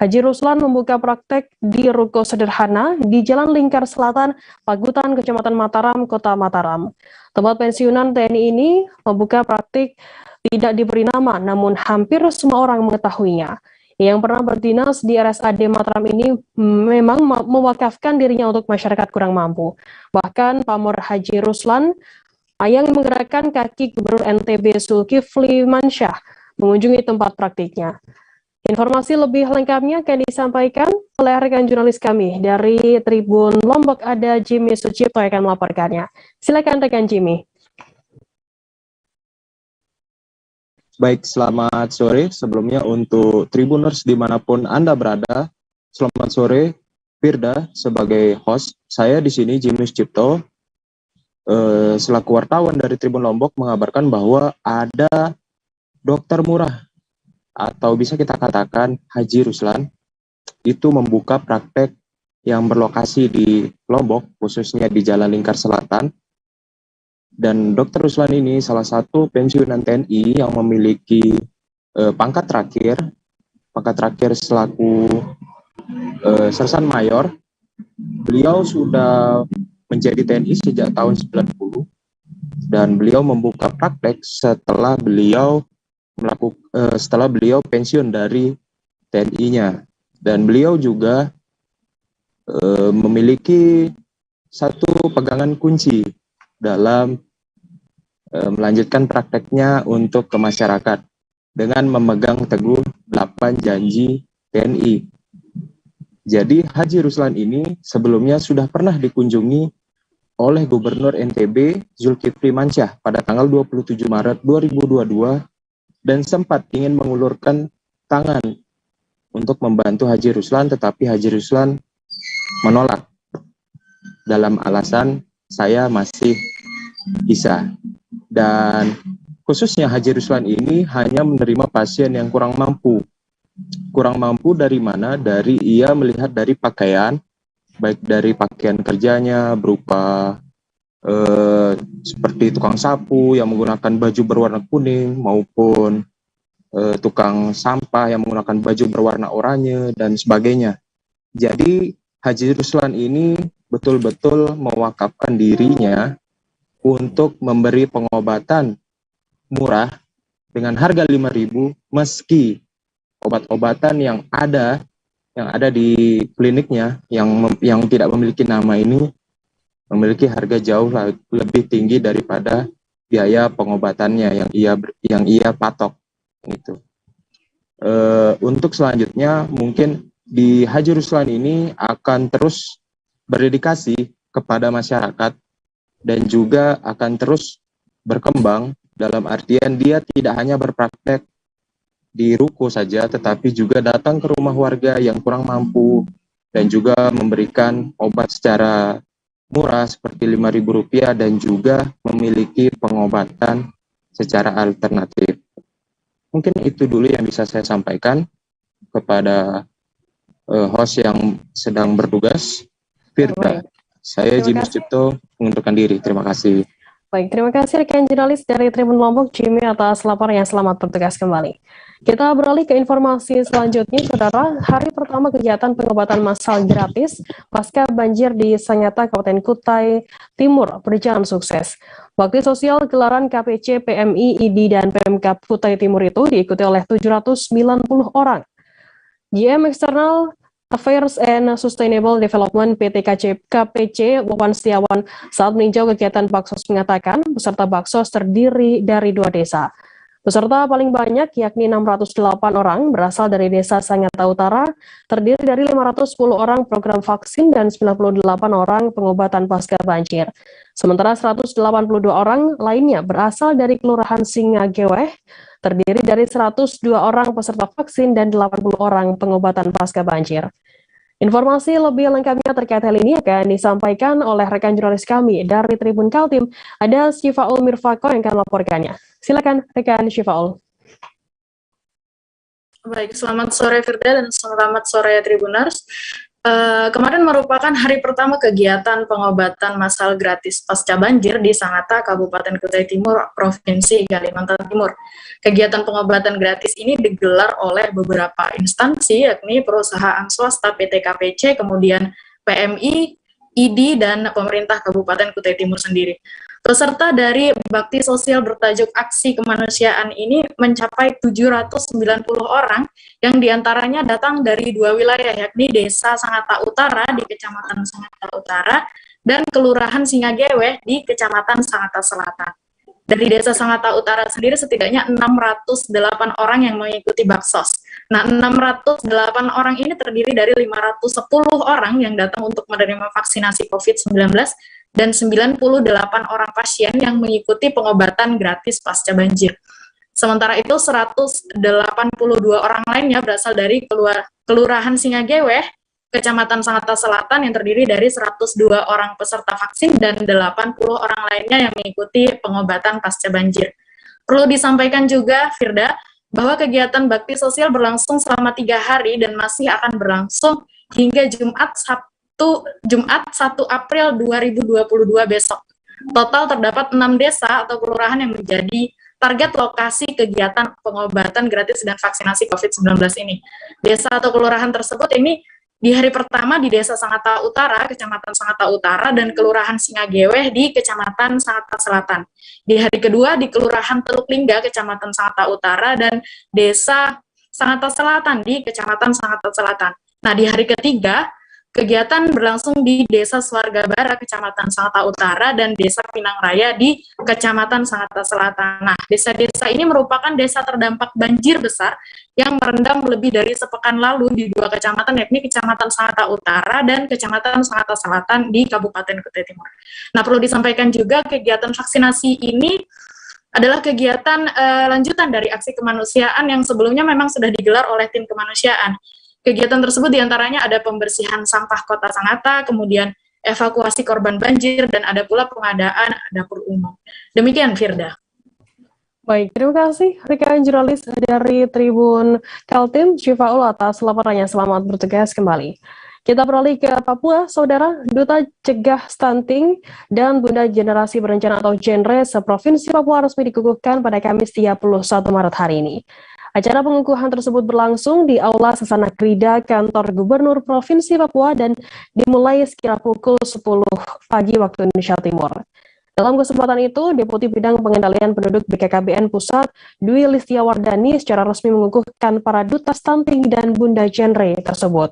Haji Ruslan membuka praktek di Ruko Sederhana di Jalan Lingkar Selatan, Pagutan, Kecamatan Mataram, Kota Mataram. Tempat pensiunan TNI ini membuka praktik tidak diberi nama, namun hampir semua orang mengetahuinya. Yang pernah berdinas di RSAD Mataram ini memang mewakafkan dirinya untuk masyarakat kurang mampu. Bahkan pamor Haji Ruslan yang menggerakkan kaki Gubernur NTB Zulkifli Mansyah mengunjungi tempat praktiknya. Informasi lebih lengkapnya akan disampaikan oleh rekan jurnalis kami dari Tribun Lombok, ada Jimmy Sucipto yang akan melaporkannya. Silakan rekan Jimmy. Baik, selamat sore. Sebelumnya untuk Tribuners dimanapun Anda berada, selamat sore. Firda sebagai host, saya di sini Jimmy Sucipto. Selaku wartawan dari Tribun Lombok mengabarkan bahwa ada dokter murah atau bisa kita katakan Haji Ruslan itu membuka praktek yang berlokasi di Lombok, khususnya di Jalan Lingkar Selatan. Dan Dr. Ruslan ini salah satu pensiunan TNI yang memiliki pangkat terakhir selaku Sersan Mayor. Beliau sudah menjadi TNI sejak tahun 90 dan beliau membuka praktek setelah beliau pensiun dari TNI-nya, dan beliau juga memiliki satu pegangan kunci dalam melanjutkan prakteknya untuk ke masyarakat dengan memegang teguh 8 janji TNI. Jadi Haji Ruslan ini sebelumnya sudah pernah dikunjungi oleh Gubernur NTB Zulkifli Mansyah pada tanggal 27 Maret 2022 dan sempat ingin mengulurkan tangan untuk membantu Haji Ruslan, tetapi Haji Ruslan menolak dalam alasan saya masih bisa. Dan khususnya Haji Ruslan ini hanya menerima pasien yang kurang mampu. Kurang mampu dari mana? Dari ia melihat dari pakaian, baik dari pakaian kerjanya berupa seperti tukang sapu yang menggunakan baju berwarna kuning maupun tukang sampah yang menggunakan baju berwarna oranye dan sebagainya. Jadi Haji Ruslan ini betul-betul mewakafkan dirinya untuk memberi pengobatan murah dengan harga 5.000 meski obat-obatan yang ada di kliniknya yang tidak memiliki nama ini memiliki harga jauh lebih tinggi daripada biaya pengobatannya yang ia patok gitu. Untuk selanjutnya mungkin di Haji Ruslan ini akan terus berdedikasi kepada masyarakat dan juga akan terus berkembang dalam artian dia tidak hanya berpraktek di ruko saja, tetapi juga datang ke rumah warga yang kurang mampu dan juga memberikan obat secara murah seperti Rp5.000 dan juga memiliki pengobatan secara alternatif. Mungkin itu dulu yang bisa saya sampaikan kepada host yang sedang bertugas, Firda. Saya Jimmy Cipto mengundurkan diri. Terima kasih. Baik, terima kasih rekan jurnalis dari Tribun Lombok, Jimmy, atas laporannya. Selamat bertugas kembali. Kita beralih ke informasi selanjutnya, Saudara. Hari pertama kegiatan pengobatan massal gratis pasca banjir di Sangatta, Kabupaten Kutai Timur berjalan sukses. Bakti sosial gelaran KPC, PMI, ID, dan Pemkab Kutai Timur itu diikuti oleh 790 orang. GM External Affairs and Sustainable Development PT KPC Wawan Setiawan saat meninjau kegiatan Baksos mengatakan peserta Baksos terdiri dari 2 desa. Peserta paling banyak yakni 608 orang berasal dari desa Sangatta Utara, terdiri dari 510 orang program vaksin dan 98 orang pengobatan pasca banjir. Sementara 182 orang lainnya berasal dari Kelurahan Singageweh, terdiri dari 102 orang peserta vaksin dan 80 orang pengobatan pasca banjir. Informasi lebih lengkapnya terkait hal ini akan disampaikan oleh rekan jurnalis kami dari Tribun Kaltim. Ada Syifaul Mirfako yang akan melaporkannya. Silakan rekan Syifaul. Baik, selamat sore Firda dan selamat sore Tribuners. Kemarin merupakan hari pertama kegiatan pengobatan massal gratis pasca banjir di Sangatta, Kabupaten Kutai Timur, Provinsi Kalimantan Timur. Kegiatan pengobatan gratis ini digelar oleh beberapa instansi, yakni perusahaan swasta PT KPC, kemudian PMI, ID, dan pemerintah Kabupaten Kutai Timur sendiri. Peserta dari bakti sosial bertajuk Aksi Kemanusiaan ini mencapai 790 orang yang diantaranya datang dari 2 wilayah, yakni Desa Sangatta Utara di Kecamatan Sangatta Utara dan Kelurahan Singageweh di Kecamatan Sangatta Selatan. Dari Desa Sangatta Utara sendiri setidaknya 608 orang yang mengikuti Baksos. Nah, 608 orang ini terdiri dari 510 orang yang datang untuk menerima vaksinasi COVID-19 dan 98 orang pasien yang mengikuti pengobatan gratis pasca banjir. Sementara itu 182 orang lainnya berasal dari Kelurahan Singageweh, Kecamatan Sangatta Selatan yang terdiri dari 102 orang peserta vaksin dan 80 orang lainnya yang mengikuti pengobatan pasca banjir. Perlu disampaikan juga, Firda, bahwa kegiatan bakti sosial berlangsung selama 3 hari dan masih akan berlangsung hingga Jumat 1 April 2022 besok. Total terdapat 6 desa atau kelurahan yang menjadi target lokasi kegiatan pengobatan gratis dan vaksinasi COVID-19 ini. Desa atau kelurahan tersebut ini di hari pertama di Desa Sangatta Utara, Kecamatan Sangatta Utara, dan Kelurahan Singageweh di Kecamatan Sangatta Selatan. Di hari kedua di Kelurahan Teluk Lingga, Kecamatan Sangatta Utara, dan Desa Sangatta Selatan di Kecamatan Sangatta Selatan. Nah, di hari ketiga, kegiatan berlangsung di Desa Swarga Barat, Kecamatan Sangatta Utara, dan Desa Pinang Raya di Kecamatan Sangatta Selatan. Nah, desa-desa ini merupakan desa terdampak banjir besar yang merendam lebih dari sepekan lalu di 2 kecamatan, yakni Kecamatan Sangatta Utara dan Kecamatan Sangatta Selatan di Kabupaten Kutai Timur. Nah, perlu disampaikan juga kegiatan vaksinasi ini adalah kegiatan lanjutan dari aksi kemanusiaan yang sebelumnya memang sudah digelar oleh tim kemanusiaan. Kegiatan tersebut diantaranya ada pembersihan sampah kota Sangatta, kemudian evakuasi korban banjir, dan ada pula pengadaan dapur umum. Demikian, Firda. Baik, terima kasih rekan jurnalis dari Tribun Kaltim, Syifaul, atas laporannya. Selamat bertugas kembali. Kita beralih ke Papua, Saudara. Duta Cegah Stunting dan Bunda Generasi Berencana atau Genre seprovinsi Papua resmi dikukuhkan pada Kamis 31 Maret hari ini. Acara pengukuhan tersebut berlangsung di Aula Sasana Krida Kantor Gubernur Provinsi Papua dan dimulai sekira pukul 10 pagi waktu Indonesia Timur. Dalam kesempatan itu, Deputi Bidang Pengendalian Penduduk BKKBN Pusat, Dwi Listiawardani secara resmi mengukuhkan para duta stunting dan Bunda Genre tersebut.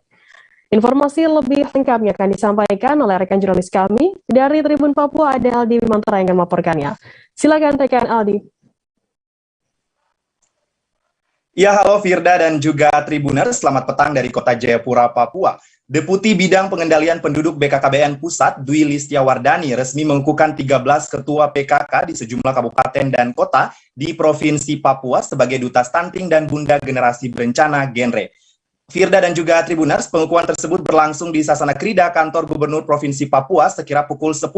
Informasi lebih lengkapnya akan disampaikan oleh rekan jurnalis kami dari Tribun Papua, ada Aldi Bimantara yang akan melaporkannya. Silakan rekan Aldi. Ya, halo Firda dan juga Tribuners, selamat petang dari Kota Jayapura, Papua. Deputi Bidang Pengendalian Penduduk BKKBN Pusat, Dwi Listiawardani, resmi mengukuhkan 13 ketua PKK di sejumlah kabupaten dan kota di Provinsi Papua sebagai duta stunting dan Bunda Generasi Berencana Genre. Firda dan juga Tribuners, pengukuhan tersebut berlangsung di Sasana Krida Kantor Gubernur Provinsi Papua sekira pukul 10.00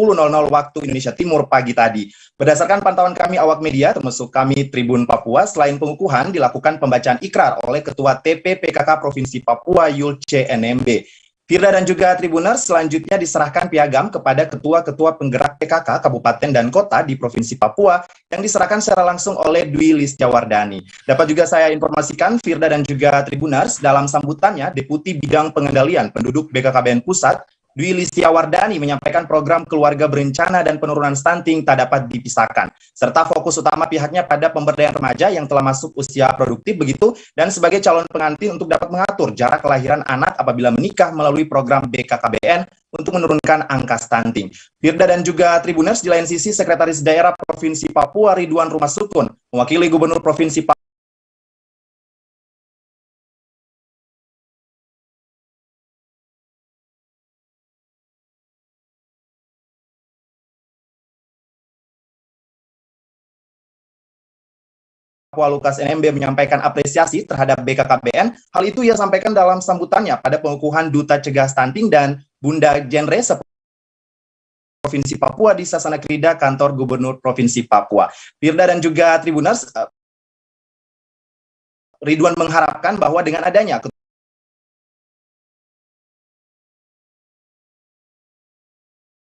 waktu Indonesia Timur pagi tadi. Berdasarkan pantauan kami awak media, termasuk kami Tribun Papua, selain pengukuhan dilakukan pembacaan ikrar oleh Ketua TP PKK Provinsi Papua Yulce NMB. Firda dan juga Tribuners, selanjutnya diserahkan piagam kepada ketua-ketua penggerak PKK Kabupaten dan Kota di Provinsi Papua yang diserahkan secara langsung oleh Dwi Listiawardani. Dapat juga saya informasikan, Firda dan juga Tribuners, dalam sambutannya, Deputi Bidang Pengendalian Penduduk BKKBN Pusat, Dwi Listiawardani menyampaikan program keluarga berencana dan penurunan stunting tak dapat dipisahkan, serta fokus utama pihaknya pada pemberdayaan remaja yang telah masuk usia produktif begitu, dan sebagai calon pengantin untuk dapat mengatur jarak kelahiran anak apabila menikah melalui program BKKBN untuk menurunkan angka stunting. Firda dan juga Tribuners, di lain sisi, Sekretaris Daerah Provinsi Papua Ridwan Rumah Sukun mewakili Gubernur Provinsi Papua Lukas NMB menyampaikan apresiasi terhadap BKKBN. Hal itu ia sampaikan dalam sambutannya pada pengukuhan Duta Cegah Stunting dan Bunda Genre Provinsi Papua di Sasana Krida Kantor Gubernur Provinsi Papua. Firda dan juga Tribuners, Ridwan mengharapkan bahwa dengan adanya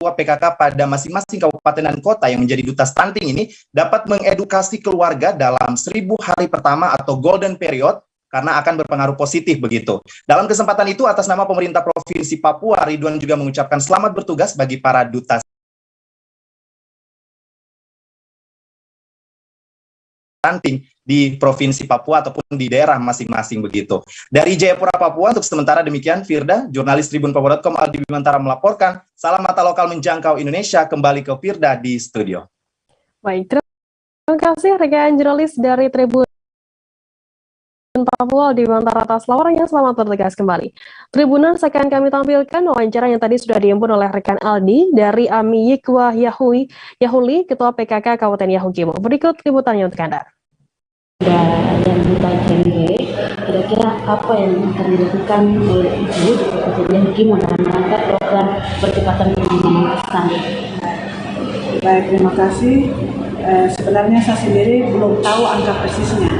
PKK pada masing-masing kabupaten dan kota yang menjadi duta stunting ini dapat mengedukasi keluarga dalam 1000 hari pertama atau golden period karena akan berpengaruh positif begitu. Dalam kesempatan itu, atas nama pemerintah Provinsi Papua, Ridwan juga mengucapkan selamat bertugas bagi para duta stunting di Provinsi Papua ataupun di daerah masing-masing begitu. Dari Jayapura, Papua, untuk sementara demikian, Firda, jurnalis tribunpapua.com Aldi Bimantara melaporkan. Salam mata lokal menjangkau Indonesia, kembali ke Firda di studio. Baik, terima kasih rekan jurnalis dari Tribun Papua Aldi Bimantara atas laporannya. Selamat bertugas kembali. Tribuners, akan kami tampilkan wawancara yang tadi sudah diimpun oleh rekan Aldi dari Ami Yikwa Yahuli, Ketua PKK Kabupaten Yahukimo. Berikut liputannya untuk Anda. Dan duta genre, kira-kira apa yang akan dilakukan oleh Ibu di Kabupaten Yahukimo dalam rangka program percepatan pengembangan stunting? Baik, terima kasih. Sebenarnya saya sendiri belum tahu angka persisnya.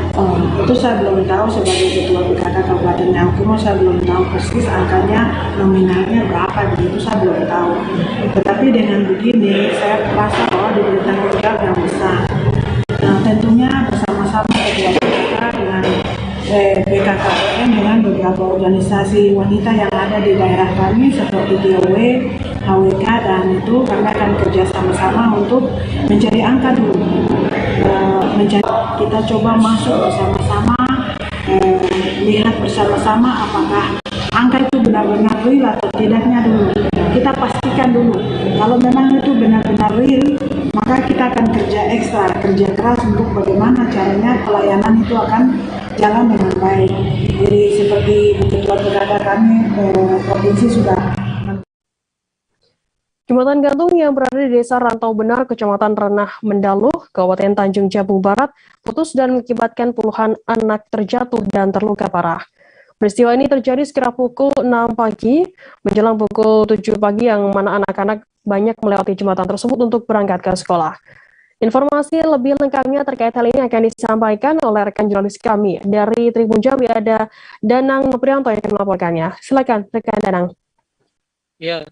Itu saya belum tahu sebagai Ketua PKK Kabupaten Yahukimo, saya belum tahu persis angkanya nominalnya berapa, begitu saya belum tahu. Tetapi dengan begini, saya merasa bahwa diberi tanggung jawab yang besar. Nah, tentunya bersama-sama Ketua PKK dengan BKKBN dengan beberapa organisasi wanita yang ada di daerah kami seperti DOW, HWK, dan itu kami akan kerja sama-sama untuk mencari angka dulu. Kita coba masuk bersama-sama, lihat bersama-sama apakah angka itu benar-benar real atau tidaknya dulu. Kita pastikan dulu. Kalau memang itu benar-benar real, maka kita akan kerja ekstra, kerja keras untuk bagaimana caranya pelayanan itu akan jalan dengan baik. Jadi seperti Ketua PKK kami provinsi sudah. Jembatan gantung yang berada di Desa Rantau Benar, Kecamatan Renah Mendaluh, Kabupaten Tanjung Jabung Barat, putus dan mengakibatkan puluhan anak terjatuh dan terluka parah. Peristiwa ini terjadi sekira pukul 6 pagi, menjelang pukul 7 pagi yang mana anak-anak banyak melewati jembatan tersebut untuk berangkat ke sekolah. Informasi lebih lengkapnya terkait hal ini akan disampaikan oleh rekan jurnalis kami dari Tribun Jambi, ada Danang Noprianto yang akan melaporkannya. Silakan rekan Danang. Ya,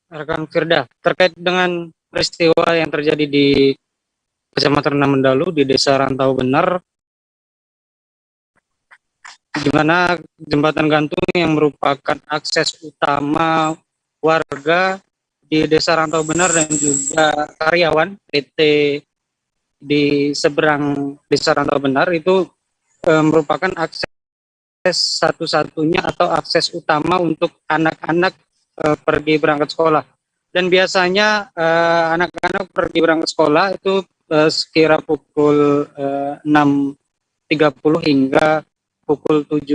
rekan Firda, terkait dengan peristiwa yang terjadi di Kecamatan Mendalu di Desa Rantau Benar, di mana jembatan gantung yang merupakan akses utama warga di Desa Rantau Benar dan juga karyawan PT di seberang Desa Rantau Benar itu merupakan akses satu-satunya atau akses utama untuk anak-anak pergi berangkat sekolah. Dan biasanya anak-anak pergi berangkat sekolah itu sekira pukul 6.30 hingga pukul 7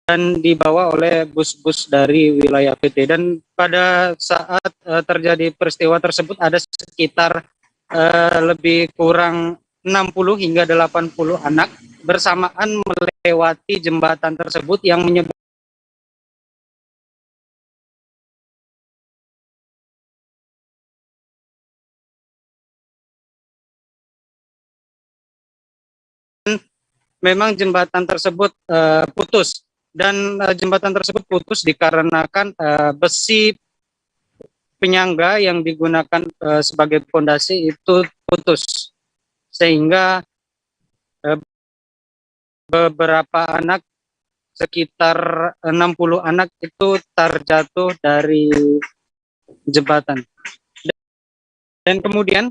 dan dibawa oleh bus-bus dari wilayah PT. Dan pada saat terjadi peristiwa tersebut ada sekitar lebih kurang 60 hingga 80 anak bersamaan melewati jembatan tersebut yang menyebabkan memang jembatan tersebut putus. Dan jembatan tersebut putus dikarenakan besi penyangga yang digunakan sebagai fondasi itu putus, sehingga beberapa anak, sekitar 60 anak itu terjatuh dari jembatan. Dan kemudian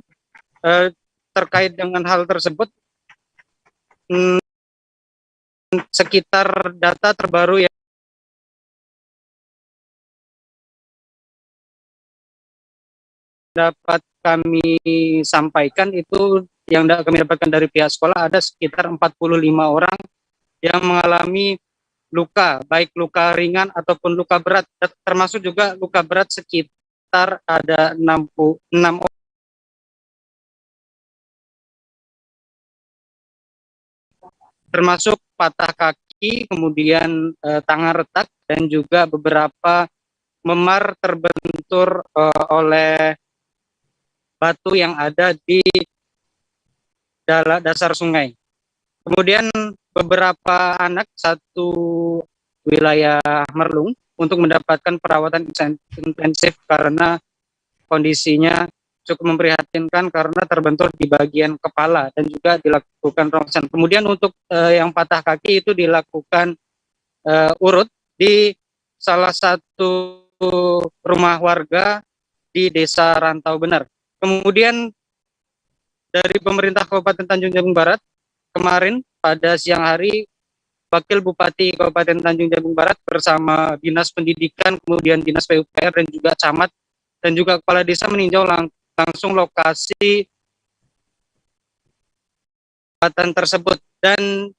terkait dengan hal tersebut, sekitar data terbaru yang dapat kami sampaikan itu, yang kami dapatkan dari pihak sekolah, ada sekitar 45 orang yang mengalami luka, baik luka ringan ataupun luka berat, termasuk juga luka berat sekitar ada 66 orang. Termasuk patah kaki, kemudian tangan retak, dan juga beberapa memar terbentur oleh batu yang ada di dasar sungai. Kemudian beberapa anak satu wilayah Merlung untuk mendapatkan perawatan intensif karena kondisinya cukup memprihatinkan karena terbentur di bagian kepala dan juga dilakukan rongsen. Kemudian untuk yang patah kaki itu dilakukan urut di salah satu rumah warga di Desa Rantau Benar. Kemudian dari pemerintah Kabupaten Tanjung Jabung Barat, kemarin pada siang hari Wakil Bupati Kabupaten Tanjung Jabung Barat bersama Dinas Pendidikan, kemudian Dinas PUPR dan juga Camat dan juga Kepala Desa meninjau langsung lokasi jembatan tersebut, dan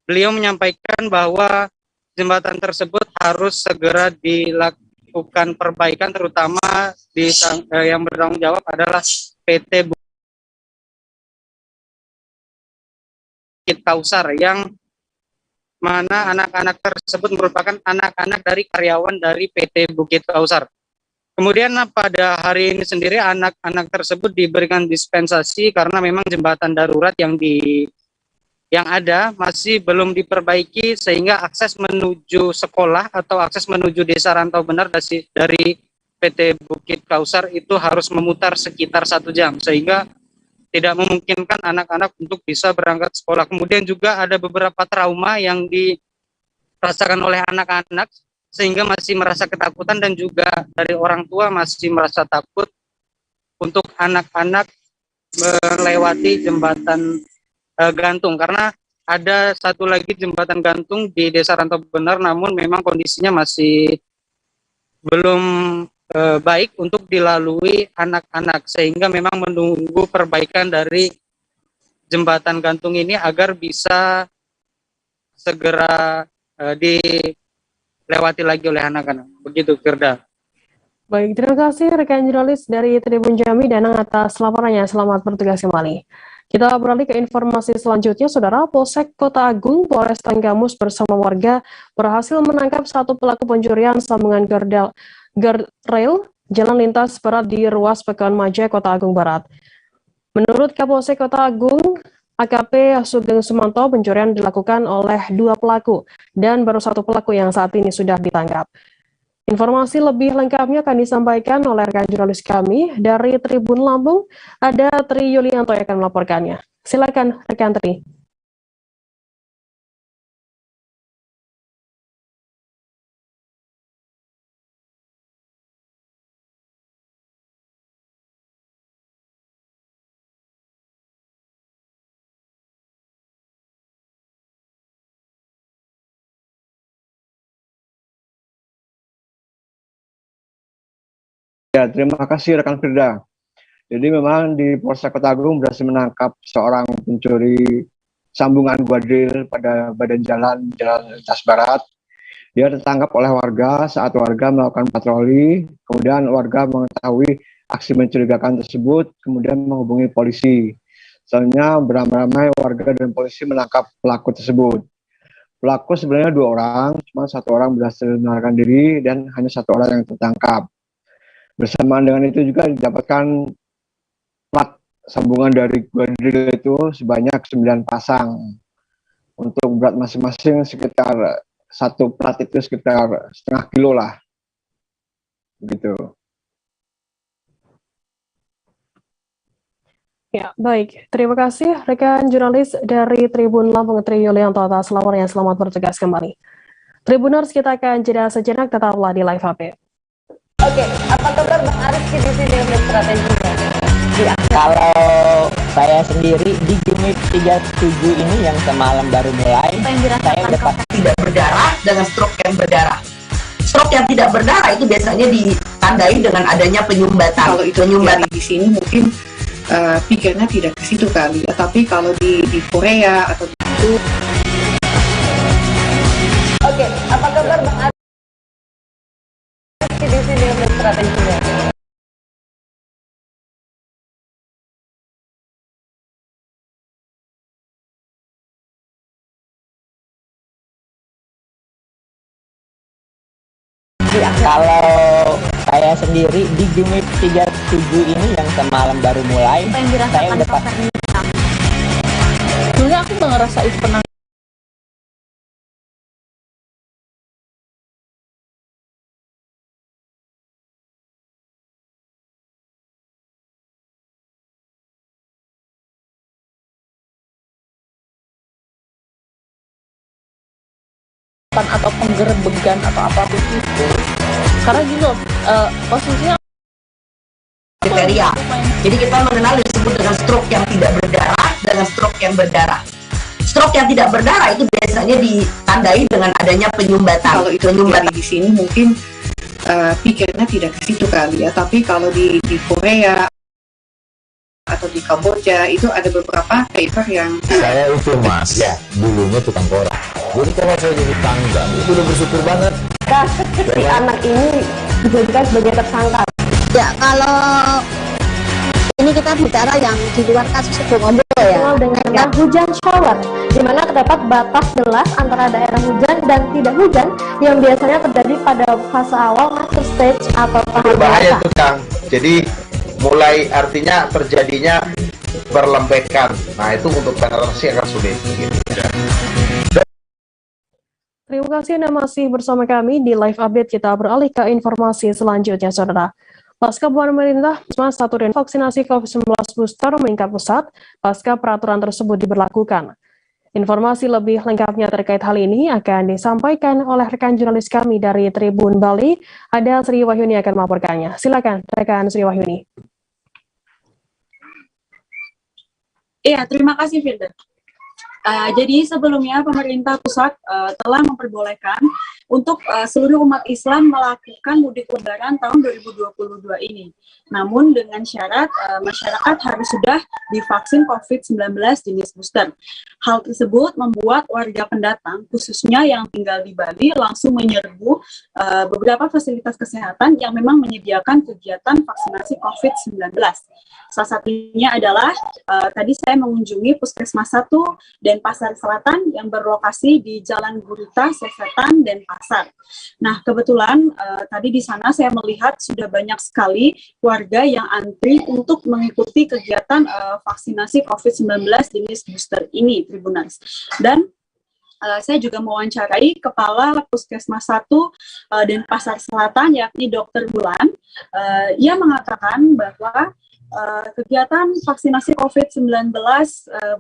beliau menyampaikan bahwa jembatan tersebut harus segera dilakukan perbaikan, terutama yang bertanggung jawab adalah PT Bukit Kausar, yang mana anak-anak tersebut merupakan anak-anak dari karyawan dari PT Bukit Kausar. Kemudian pada hari ini sendiri anak-anak tersebut diberikan dispensasi karena memang jembatan darurat yang ada masih belum diperbaiki, sehingga akses menuju sekolah atau akses menuju Desa Rantau Benar dari PT Bukit Kausar itu harus memutar sekitar 1 jam, sehingga tidak memungkinkan anak-anak untuk bisa berangkat sekolah. Kemudian juga ada beberapa trauma yang dirasakan oleh anak-anak, sehingga masih merasa ketakutan, dan juga dari orang tua masih merasa takut untuk anak-anak melewati jembatan gantung, karena ada satu lagi jembatan gantung di Desa Rantau Benar, namun memang kondisinya masih belum baik untuk dilalui anak-anak, sehingga memang menunggu perbaikan dari jembatan gantung ini agar bisa segera dilewati lagi oleh anak-anak. Begitu, Firda. Baik, terima kasih rekan jurnalis dari Tribun Jambi Danang atas laporannya. Selamat bertugas kembali. Kita beralih ke informasi selanjutnya, Saudara. Polsek Kota Agung, Polres Tanggamus bersama warga berhasil menangkap satu pelaku pencurian sambungan guardrail jalan lintas berat di ruas Pekan Maja, Kota Agung Barat. Menurut Kapolsek Kota Agung, AKP Sugeng Sumanto, pencurian dilakukan oleh 2 pelaku dan baru 1 pelaku yang saat ini sudah ditangkap. Informasi lebih lengkapnya akan disampaikan oleh rekan jurnalis kami dari Tribun Lampung, ada Tri Yulianto yang akan melaporkannya. Silakan rekan Tri. Ya, terima kasih rekan Firda. Jadi memang di Polsek Kota Agung berhasil menangkap seorang pencuri sambungan guardrail pada badan jalan lintas barat. Dia tertangkap oleh warga saat warga melakukan patroli, kemudian warga mengetahui aksi mencurigakan tersebut, kemudian menghubungi polisi. Selanjutnya beramai-ramai warga dan polisi menangkap pelaku tersebut. Pelaku sebenarnya 2 orang, cuma 1 orang berhasil melarikan diri dan hanya 1 orang yang tertangkap. Bersamaan dengan itu juga didapatkan plat sambungan dari guardrail itu sebanyak 9 pasang. Untuk berat masing-masing sekitar 1 plat itu sekitar setengah kilo lah. Begitu. Ya, baik. Terima kasih rekan jurnalis dari Tribun Lampung Tri Yulianto atas laporannya. Selamat bertugas kembali. Tribuners, kita akan jeda sejenak, tetaplah di Live Update. Oke, apa kabar Bang Ariski di sini untuk strateginya? Ya, kalau saya sendiri di Gimit 37 ini yang semalam baru mulai, saya dapat tidak berdarah dengan stroke yang berdarah. Stroke yang tidak berdarah itu biasanya ditandai dengan adanya penyumbatan. Kalau itu terjadi di sini mungkin pikirnya tidak ke situ kali ya, tapi kalau di Korea atau itu. Oke, apa kabar Bang Ariski di sini untuk strateginya? Ya, kalau saya sendiri di Gimit 37 ini yang semalam baru mulai, saya dapat. Sebenarnya aku nggak ngerasa itu penang. Atau penggerbegan atau apapun itu, karena gitu posisinya kriteria. Jadi kita mengenal disebut dengan stroke yang tidak berdarah dengan stroke yang berdarah. Stroke yang tidak berdarah itu biasanya ditandai dengan adanya penyumbatan. Kalau itu terjadi di sini mungkin pikirnya tidak ke situ kali ya, tapi kalau di Korea atau di Kamboja itu ada beberapa paper yang saya itu mas ya dulunya tukang koran, jadi kalau saya jadi tanggal itu udah bersyukur banget. Si anak ini dijadikan sebagai tersangka. Ya, kalau ini kita bicara yang di luar kasus Ombo ya, dengan hujan shower, di mana terdapat batas jelas antara daerah hujan dan tidak hujan yang biasanya terjadi pada fase awal master stage atau tahap bahaya tuh Kang. Jadi mulai artinya terjadinya berlembekan. Nah itu untuk penetrasi akan sulit. Gitu. Terima kasih Anda masih bersama kami di Live Update. Kita beralih ke informasi selanjutnya, Saudara. Pasca pemerintah satu dan vaksinasi COVID-19 booster meningkat pesat pasca peraturan tersebut diberlakukan. Informasi lebih lengkapnya terkait hal ini akan disampaikan oleh rekan jurnalis kami dari Tribun Bali. Ada Sri Wahyuni akan melaporkannya. Silakan rekan Sri Wahyuni. Iya, terima kasih Firda. Jadi sebelumnya pemerintah pusat telah memperbolehkan untuk seluruh umat Islam melakukan mudik lebaran tahun 2022 ini. Namun dengan syarat masyarakat harus sudah divaksin COVID-19 jenis booster. Hal tersebut membuat warga pendatang, khususnya yang tinggal di Bali, langsung menyerbu beberapa fasilitas kesehatan yang memang menyediakan kegiatan vaksinasi COVID-19. Salah satunya adalah tadi saya mengunjungi Puskesmas 1 dan Pasar Selatan yang berlokasi di Jalan Gurita, Sesetan, dan Denpasar. Nah, kebetulan tadi di sana saya melihat sudah banyak sekali warga yang antri untuk mengikuti kegiatan vaksinasi COVID-19 jenis booster ini, Tribuners. Dan saya juga mewawancarai Kepala Puskesmas 1 Denpasar Selatan, yakni Dr. Bulan. Ia mengatakan bahwa kegiatan vaksinasi COVID-19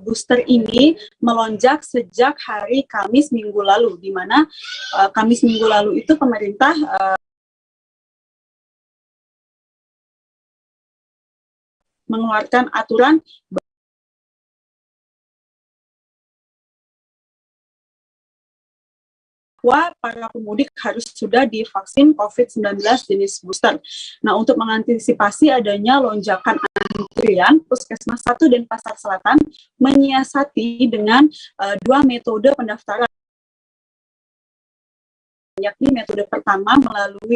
booster ini melonjak sejak hari Kamis minggu lalu, di mana Kamis minggu lalu itu pemerintah mengeluarkan aturan bahwa para pemudik harus sudah divaksin COVID-19 jenis booster. Nah, untuk mengantisipasi adanya lonjakan antrian, Puskesmas 1 Denpasar Selatan menyiasati dengan dua metode pendaftaran, yakni metode pertama melalui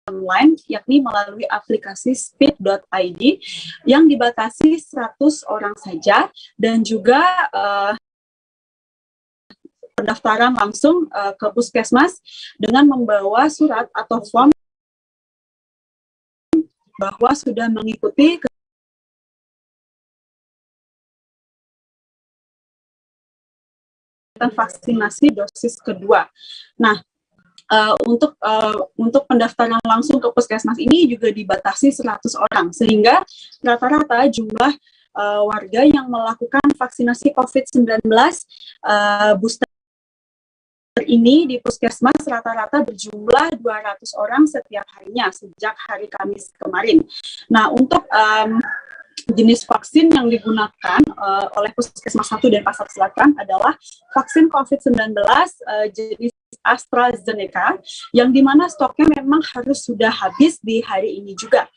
online, yakni melalui aplikasi speed.id yang dibatasi 100 orang saja, dan juga pendaftaran langsung ke puskesmas dengan membawa surat atau form bahwa sudah mengikuti vaksinasi dosis kedua. Nah, untuk pendaftaran langsung ke puskesmas ini juga dibatasi 100 orang, sehingga rata-rata jumlah warga yang melakukan vaksinasi COVID-19 booster ini di puskesmas rata-rata berjumlah 200 orang setiap harinya sejak hari Kamis kemarin. Nah, untuk jenis vaksin yang digunakan oleh Puskesmas 1 Denpasar Selatan adalah vaksin COVID-19 jenis AstraZeneca, yang dimana stoknya memang harus sudah habis di hari ini juga.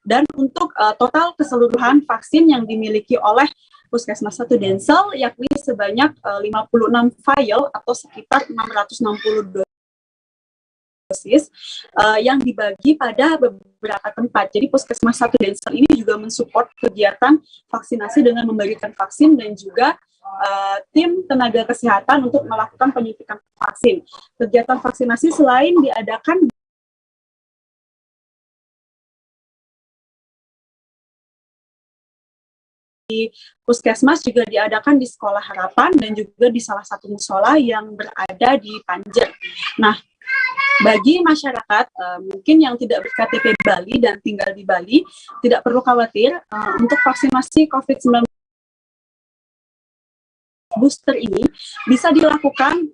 Dan untuk total keseluruhan vaksin yang dimiliki oleh Puskesmas 1 Densel yakni sebanyak 56 vial atau sekitar 660 dosis yang dibagi pada beberapa tempat. Jadi Puskesmas 1 Densel ini juga mensupport kegiatan vaksinasi dengan memberikan vaksin dan juga tim tenaga kesehatan untuk melakukan penyuntikan vaksin. Kegiatan vaksinasi selain diadakan di Puskesmas juga diadakan di Sekolah Harapan dan juga di salah satu musola yang berada di Panjer. Nah, bagi masyarakat mungkin yang tidak berKTP Bali dan tinggal di Bali, tidak perlu khawatir untuk vaksinasi COVID-19 booster ini bisa dilakukan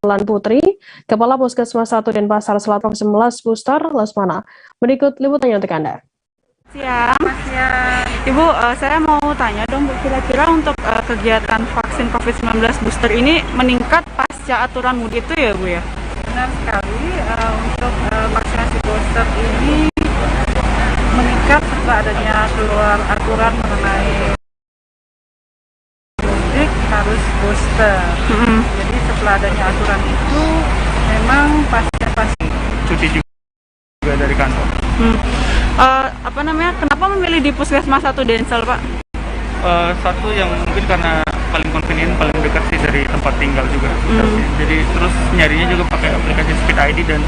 Lan Putri, Kepala Puskesmas 1 Denpasar Selatan 19 booster Lesmana. Berikut liputannya untuk Anda. Siang, Ibu, saya mau tanya dong Bu, kira-kira untuk kegiatan vaksin COVID-19 booster ini meningkat pasca aturan mudik itu ya Bu ya? Benar sekali, untuk vaksinasi booster ini meningkat setelah adanya keluar aturan mengenai mudik harus booster. Jadi setelah adanya aturan itu memang pasien-pasien cuti juga dari kantor. Kenapa memilih di Puskesmas 1 Densel, Pak? Satu yang mungkin karena paling convenient, paling dekat sih dari tempat tinggal juga. Jadi terus nyarinya juga pakai aplikasi Speed ID dan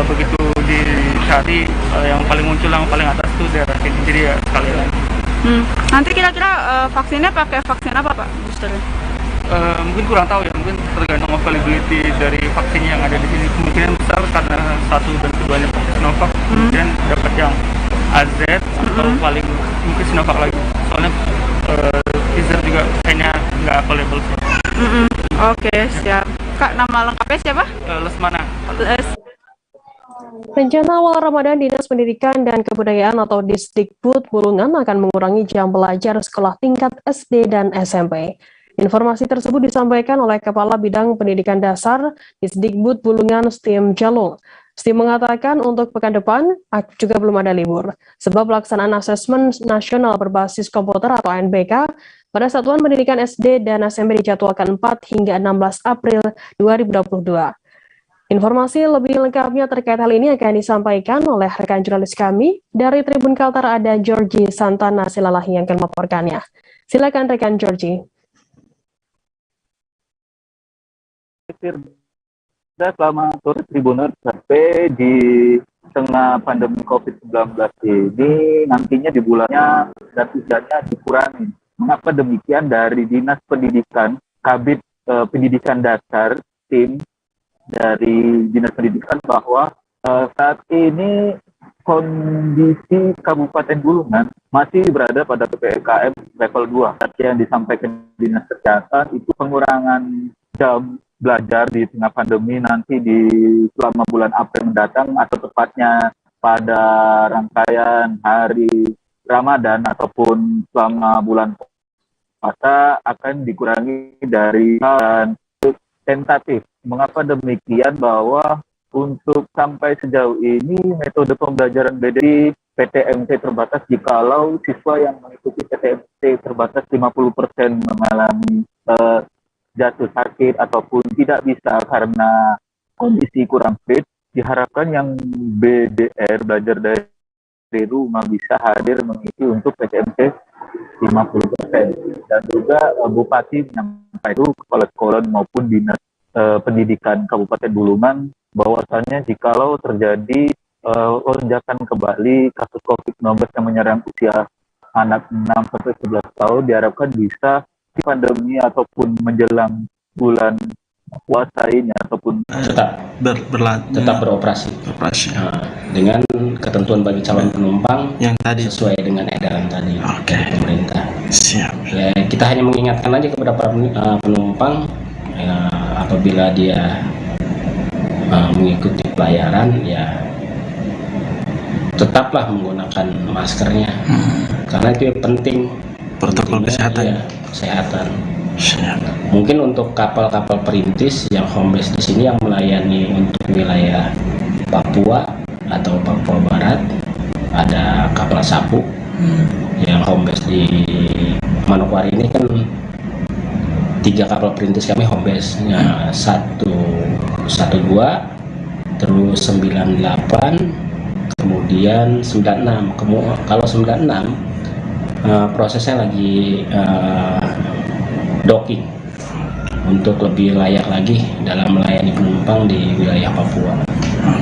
begitu dicari yang paling muncul, yang paling atas tuh daerah sini. Jadi ya sekalian. Nanti kira-kira vaksinnya pakai vaksin apa Pak boosternya? Mungkin kurang tahu ya, mungkin tergantung availability dari vaksin yang ada di sini. Kemungkinan besar karena satu dan keduanya pakai Sinovac, kemudian dapat yang AZ atau paling mungkin Sinovac lagi. Soalnya Pfizer juga kayaknya nggak available sih. Oke, siap. Kak, nama lengkapnya siapa? Lesmana. Rencana awal Ramadan Dinas Pendidikan dan Kebudayaan atau Disdikbud Bulungan akan mengurangi jam belajar sekolah tingkat SD dan SMP. Informasi tersebut disampaikan oleh Kepala Bidang Pendidikan Dasar Disdikbud Bulungan Stim Jalul. Stim mengatakan untuk pekan depan juga belum ada libur, sebab pelaksanaan asesmen nasional berbasis komputer atau ANBK pada Satuan Pendidikan SD dan SMP dijadwalkan 4 hingga 16 April 2022. Informasi lebih lengkapnya terkait hal ini akan disampaikan oleh rekan jurnalis kami dari Tribun Kaltara, ada Georgie Santana Silalahi yang akan melaporkannya. Silakan rekan Georgie. Selamat sore Tribuners. Sampai di tengah pandemi COVID-19 ini nantinya di bulannya dan usianya dikurangi. Mengapa demikian? Dari Dinas Pendidikan, Kabid Pendidikan Dasar, tim dari Dinas Pendidikan bahwa saat ini kondisi Kabupaten Bulungan masih berada pada PPKM level 2. Yang disampaikan Dinas Kesehatan itu pengurangan jam belajar di tengah pandemi nanti selama bulan April mendatang, atau tepatnya pada rangkaian hari Ramadan ataupun selama bulan puasa akan dikurangi dari tentatif. Mengapa demikian? Bahwa untuk sampai sejauh ini metode pembelajaran BDI PTMT terbatas jikalau siswa yang mengikuti PTMT terbatas 50% mengalami jatuh sakit ataupun tidak bisa karena kondisi kurang fit. Diharapkan yang BDR belajar dari rumah bisa hadir mengisi untuk PTMT 50%. Dan juga Bupati menyampaikan kepala sekolah maupun Dinas Pendidikan Kabupaten Bulungan bahwasannya jikalau terjadi lonjakan kembali kasus COVID-19 yang menyerang usia anak 6-11 tahun, diharapkan bisa di pandemi ataupun menjelang bulan puasa ini ataupun tetap beroperasi dengan ketentuan bagi calon penumpang yang tadi sesuai dengan edaran tadi dari pemerintah. Siap. Ya, kita hanya mengingatkan aja kepada para penumpang apabila dia mengikuti pelayaran, ya tetaplah menggunakan maskernya karena itu penting, protokol kesehatan. Ya, kesehatan. Mungkin untuk kapal-kapal perintis yang home base di sini yang melayani untuk wilayah Papua atau Papua Barat, ada kapal sapu yang home base di Manokwari ini kan 3 kapal perintis kami home base, ya, 112, terus 98, kemudian 96. Kalau 96 prosesnya lagi docking untuk lebih layak lagi dalam melayani penumpang di wilayah Papua.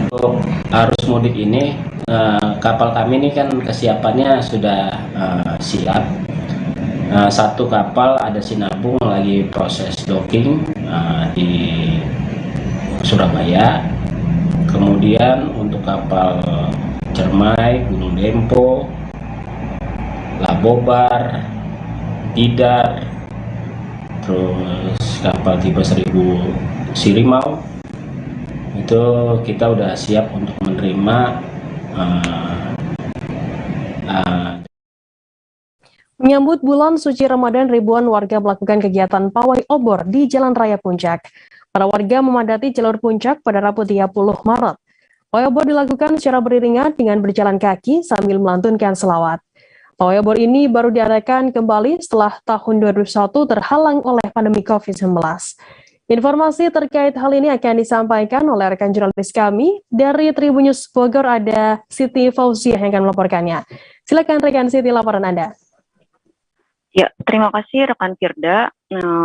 Untuk arus mudik ini kapal kami ini kan kesiapannya sudah siap. 1 kapal ada Sinabung lagi proses docking di Surabaya. Kemudian untuk kapal Cermai, Gunung Dempo, Labobar, Tidar, terus kapal tipe 1000 Sirimau, itu kita udah siap untuk menerima Menyambut bulan suci Ramadan, ribuan warga melakukan kegiatan pawai obor di Jalan Raya Puncak. Para warga memadati jalur puncak pada Rabu 30 Maret. Pawai obor dilakukan secara beriringan dengan berjalan kaki sambil melantunkan selawat. Pawai obor ini baru diadakan kembali setelah tahun 2001 terhalang oleh pandemi COVID-19. Informasi terkait hal ini akan disampaikan oleh rekan jurnalis kami dari Tribun News Bogor, ada Siti Fauziah yang akan melaporkannya. Silakan rekan Siti, laporan Anda. Ya, terima kasih rekan Firda.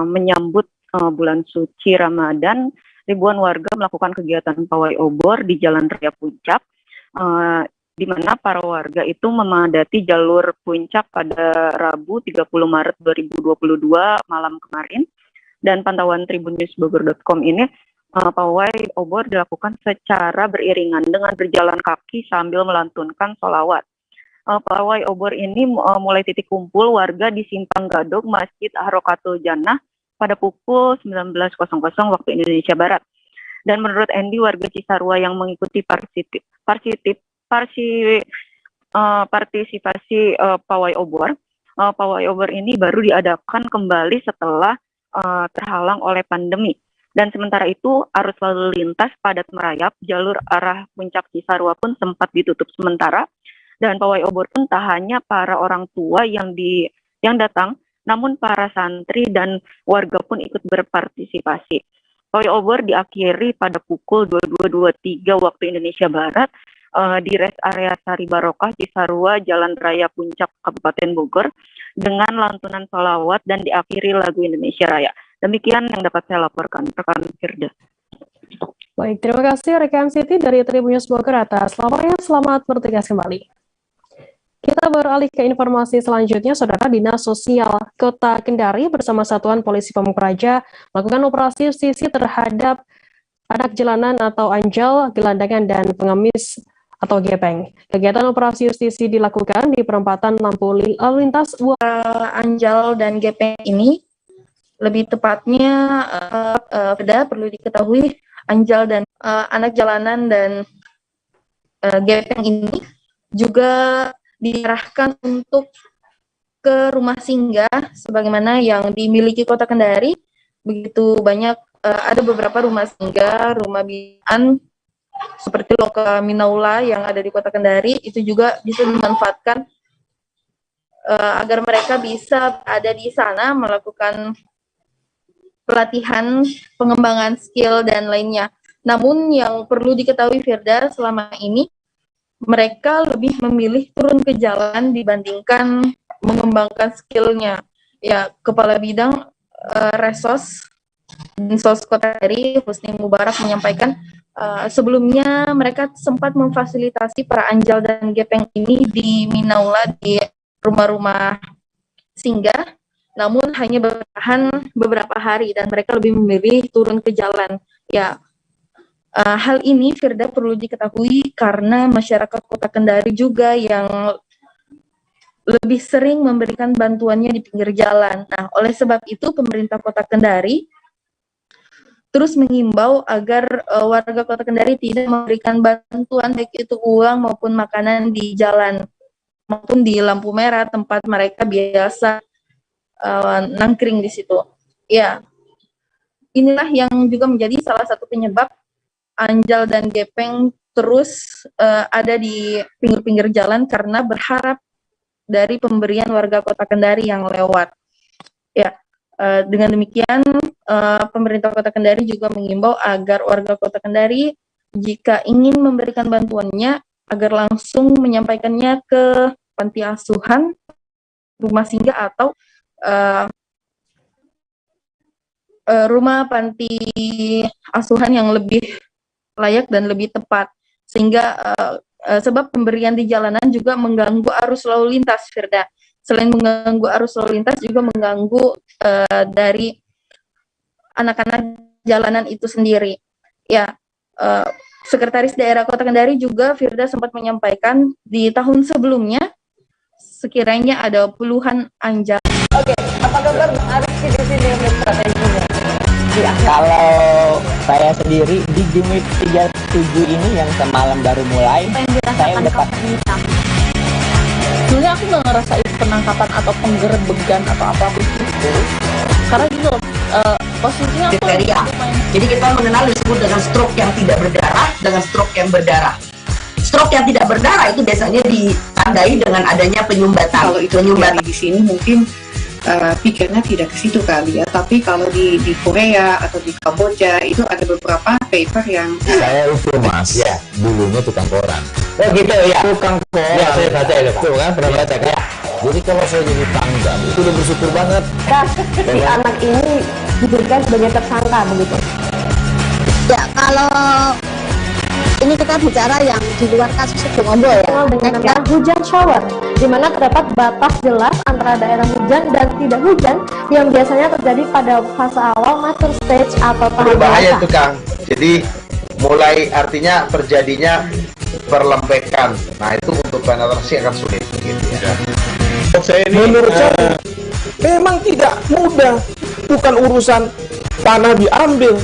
Menyambut bulan suci Ramadan, ribuan warga melakukan kegiatan pawai obor di Jalan Raya Puncak, di mana para warga itu memadati jalur puncak pada Rabu 30 Maret 2022 malam kemarin. Dan pantauan tribunnews.bogor.com ini, pawai obor dilakukan secara beriringan dengan berjalan kaki sambil melantunkan sholawat. Pawai obor ini mulai titik kumpul warga di Simpang Gadok Masjid Harokatul Jannah pada pukul 19.00 waktu Indonesia Barat. Dan menurut Endi, warga Cisarua yang mengikuti partisipasi pawai obor ini baru diadakan kembali setelah terhalang oleh pandemi. Dan sementara itu arus lalu lintas padat merayap, jalur arah puncak Cisarua pun sempat ditutup sementara. Dan pawai obor pun tak hanya para orang tua yang datang, namun para santri dan warga pun ikut berpartisipasi. pawai obor diakhiri pada pukul 22.23 waktu Indonesia Barat di rest area Sari Barokah Cisarua, Jalan Raya Puncak, Kabupaten Bogor, dengan lantunan sholawat dan diakhiri lagu Indonesia Raya. Demikian yang dapat saya laporkan, rekan Firda. Baik, terima kasih rekan Siti dari Tribun News Bogor atas laporannya. Selamat bertugas kembali. Kita beralih ke informasi selanjutnya, Saudara. Dinas Sosial Kota Kendari bersama Satuan Polisi Pamung Praja melakukan operasi justisi terhadap anak jalanan atau anjal, gelandangan, dan pengemis atau gepeng. Kegiatan operasi justisi dilakukan di perempatan lampu lalu lintas anjal dan gepeng ini. Lebih tepatnya, perlu diketahui anjal dan anak jalanan dan gepeng ini juga diarahkan untuk ke rumah singgah sebagaimana yang dimiliki Kota Kendari. Begitu banyak, ada beberapa rumah singgah, rumah binaan seperti Loka Minaula yang ada di Kota Kendari, itu juga bisa dimanfaatkan agar mereka bisa ada di sana melakukan pelatihan, pengembangan skill dan lainnya. Namun yang perlu diketahui Firda, selama ini mereka lebih memilih turun ke jalan dibandingkan mengembangkan skillnya. Ya, Kepala Bidang Resos Dinsos Kota Kendari, Husni Mubarak, menyampaikan sebelumnya mereka sempat memfasilitasi para anjal dan gepeng ini di Minaula di rumah-rumah singgah, namun hanya bertahan beberapa hari dan mereka lebih memilih turun ke jalan. Ya, hal ini Firda perlu diketahui karena masyarakat Kota Kendari juga yang lebih sering memberikan bantuannya di pinggir jalan. Nah, oleh sebab itu pemerintah Kota Kendari terus mengimbau agar warga Kota Kendari tidak memberikan bantuan baik itu uang maupun makanan di jalan maupun di lampu merah tempat mereka biasa nangkring di situ. Ya, inilah yang juga menjadi salah satu penyebab anjal dan gepeng terus ada di pinggir-pinggir jalan karena berharap dari pemberian warga Kota Kendari yang lewat. Ya, dengan demikian pemerintah Kota Kendari juga mengimbau agar warga Kota Kendari jika ingin memberikan bantuannya agar langsung menyampaikannya ke panti asuhan, rumah singgah atau rumah panti asuhan yang lebih layak dan lebih tepat, sehingga sebab pemberian di jalanan juga mengganggu arus lalu lintas, Firda. Selain mengganggu arus lalu lintas juga mengganggu dari anak-anak jalanan itu sendiri. Ya, Sekretaris Daerah Kota Kendari juga Firda sempat menyampaikan di tahun sebelumnya sekiranya ada puluhan anjal. Oke, apa kabar Bang Arief di sini untuk strateginya? Kalau saya sendiri di Gimit 37 ini yang semalam baru mulai, saya udah sebenarnya aku nggak ngerasain penangkapan atau penggerebegan atau apapun itu, karena gitu posisinya aku jadi kita mengenal disebut dengan stroke yang tidak berdarah dengan stroke yang berdarah. Stroke yang tidak berdarah itu biasanya ditandai dengan adanya penyumbatan. Kalau itu penyumbatan di sini mungkin pikirnya tidak ke situ kali ya, tapi kalau di Korea atau di Kamboja itu ada beberapa paper yang saya itu mas ya dulunya tukang koran. Oh gitu ya, tukang koran ya, saya baca itu Pak. Tuh kan pernah baca kan ya. Jadi kalau saya jadi tangga itu udah bersyukur banget. Si anak ini dijadikan sebagai tersangka begitu. Ya, kalau ini kita bicara yang di luar kasus Sebongombol ya, dengan hujan shower, di mana terdapat batas jelas antara daerah hujan dan tidak hujan yang biasanya terjadi pada fase awal mature stage atau tahap berbahaya itu Kang. Jadi mulai artinya terjadinya perlembekan. Nah itu untuk penetrasi akan sulit gitu ya. Menurut saya memang tidak mudah, bukan urusan tanah diambil.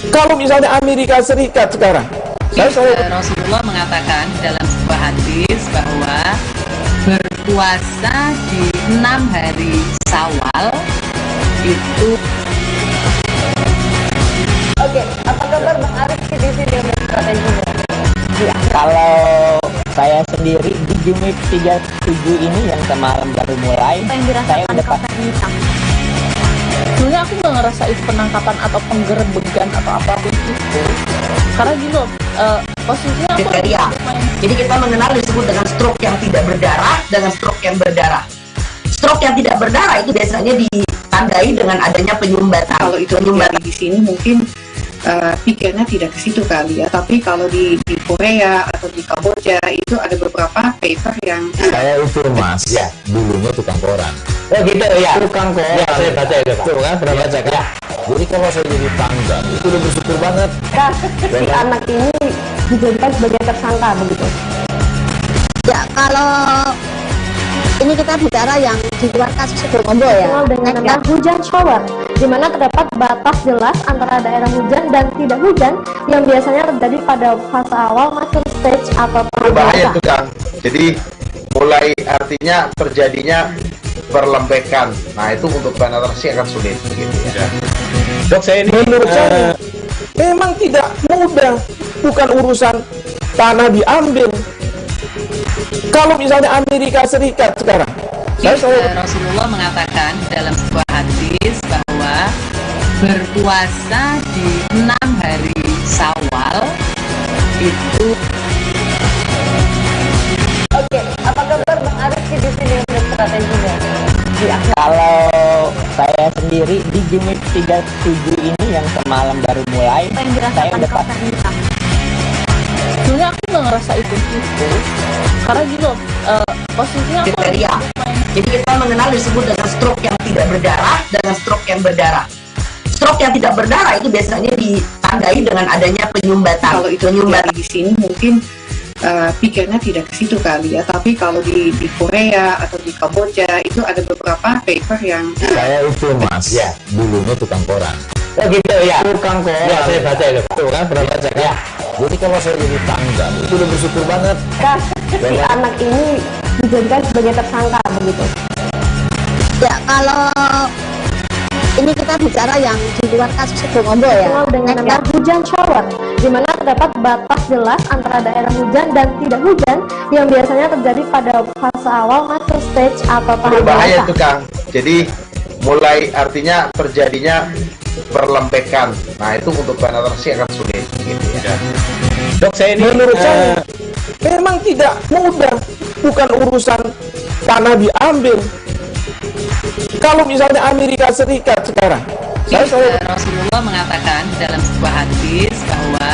Kalau misalnya Amerika Serikat sekarang, Rasulullah mengatakan dalam sebuah hadis bahwa berpuasa di 6 hari Syawal itu. Oke, apa kabar Bang Arief di sini untuk strateginya? Ya, kalau saya sendiri di Gimit 37 ini yang semalam baru mulai, saya udah Sebenarnya aku nggak ngerasa itu penangkapan atau penggerebekan atau apapun itu, karena gini loh, posisinya aku kriteria. Jadi kita mengenal disebut dengan stroke yang tidak berdarah dengan stroke yang berdarah. Stroke yang tidak berdarah itu biasanya ditandai dengan adanya penyumbatan. Kalau itu terjadi di sini mungkin pikirnya tidak ke situ kali ya, tapi kalau di Korea atau di Kamboja itu ada beberapa paper yang Saya itu mas, ya dulunya tukang koran. Oh gitu ya. Tukang koran. Ya, saya baca itu Pak. Tuh kan, pernah baca kan? Jadi kalau saya jadi tangga, itu udah bersyukur banget. Si anak ini dijadikan sebagai tersangka begitu. Ya, kalau ini kita bicara yang di luar kasus Sibolombo ya, dengan nama hujan shower, di mana terdapat batas jelas antara daerah hujan dan tidak hujan yang biasanya terjadi pada fase awal masuk stage atau Berbahaya tuh Kang. Jadi mulai artinya terjadinya perlembekan. Nah itu untuk penetrasi akan sulit gitu ya. Dok, saya ini menurut saya memang tidak mudah, bukan urusan tanah diambil. Kalau misalnya Amerika Serikat sekarang, Rasulullah mengatakan dalam sebuah hadis bahwa berpuasa di 6 hari Syawal itu. Oke, apa kabar Bang Ariski di sini untuk strateginya? Kalau saya sendiri di Jumit 37 ini yang semalam baru mulai, saya udah pasti. Sebenarnya aku nggak ngerasa itu, karena gini loh, posisinya aku kriteria. Jadi kita mengenal disebut dengan stroke yang tidak berdarah dengan stroke yang berdarah. Stroke yang tidak berdarah itu biasanya ditandai dengan adanya penyumbatan. Kalau itu terjadi di sini mungkin pikirnya tidak ke situ kali ya, tapi kalau di Korea atau di Kamboja itu ada beberapa paper yang saya itu mas, ya dulunya tukang koran. Oh gitu ya. Tukang koran. Ya, saya baca itu Pak. Tuh kan, pernah baca kan? Ya. Jadi kalau saya jadi tangga, itu udah bersyukur banget. Si anak ini dijadikan sebagai tersangka begitu. Ya, kalau ini kita bicara yang di luar kasus Sibolombo ya, dengan nama hujan shower, di mana terdapat batas jelas antara daerah hujan dan tidak hujan yang biasanya terjadi pada fase awal masuk stage atau tahap Berbahaya basah. tuh Kang. Jadi mulai artinya terjadinya perlembekan. Nah itu untuk penetrasi akan sulit gitu ya. Dok, saya ini menurut saya memang tidak mudah, bukan urusan tanah diambil. Kalau misalnya Amerika Serikat sekarang, Rasulullah mengatakan dalam sebuah hadis bahwa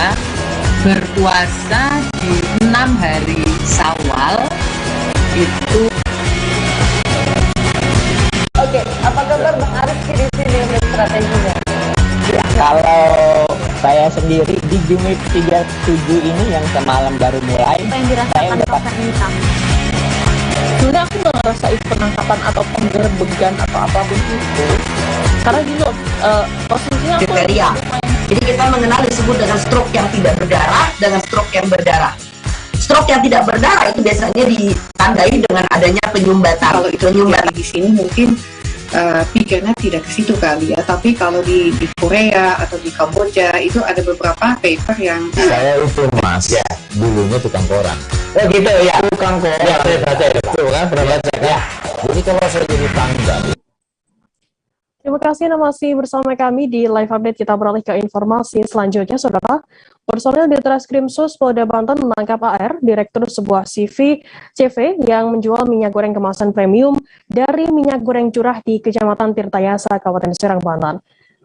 berpuasa di 6 hari Syawal itu. Oke, apa kabar Bang Ariski di sini untuk strateginya? Kalau saya sendiri di Jumit 37 ini yang semalam baru mulai, saya udah pasti. Sebenarnya aku nggak ngerasa itu penangkapan atau penggerebekan atau apapun itu, karena gini loh, posisinya aku kriteria. Jadi kita mengenal disebut dengan stroke yang tidak berdarah dengan stroke yang berdarah. Stroke yang tidak berdarah itu biasanya ditandai dengan adanya penyumbatan. Kalau itu terjadi di sini mungkin pikirnya tidak ke situ kali ya, tapi kalau di Korea atau di Kamboja itu ada beberapa paper yang saya itu mas, ya dulunya tukang koran. Oh gitu ya. Tukang koran. Ya, saya baca itu Pak. Tuh kan, pernah baca kan? Ya. Jadi kalau saya jadi tangga. Terima kasih Anda masih bersama kami di live update. Kita beralih ke informasi selanjutnya, Saudara. Personel di Treskrimsus Polda Banten menangkap AR, direktur sebuah CV yang menjual minyak goreng kemasan premium dari minyak goreng curah di Kecamatan Tirtayasa, Kabupaten Serang, Banten.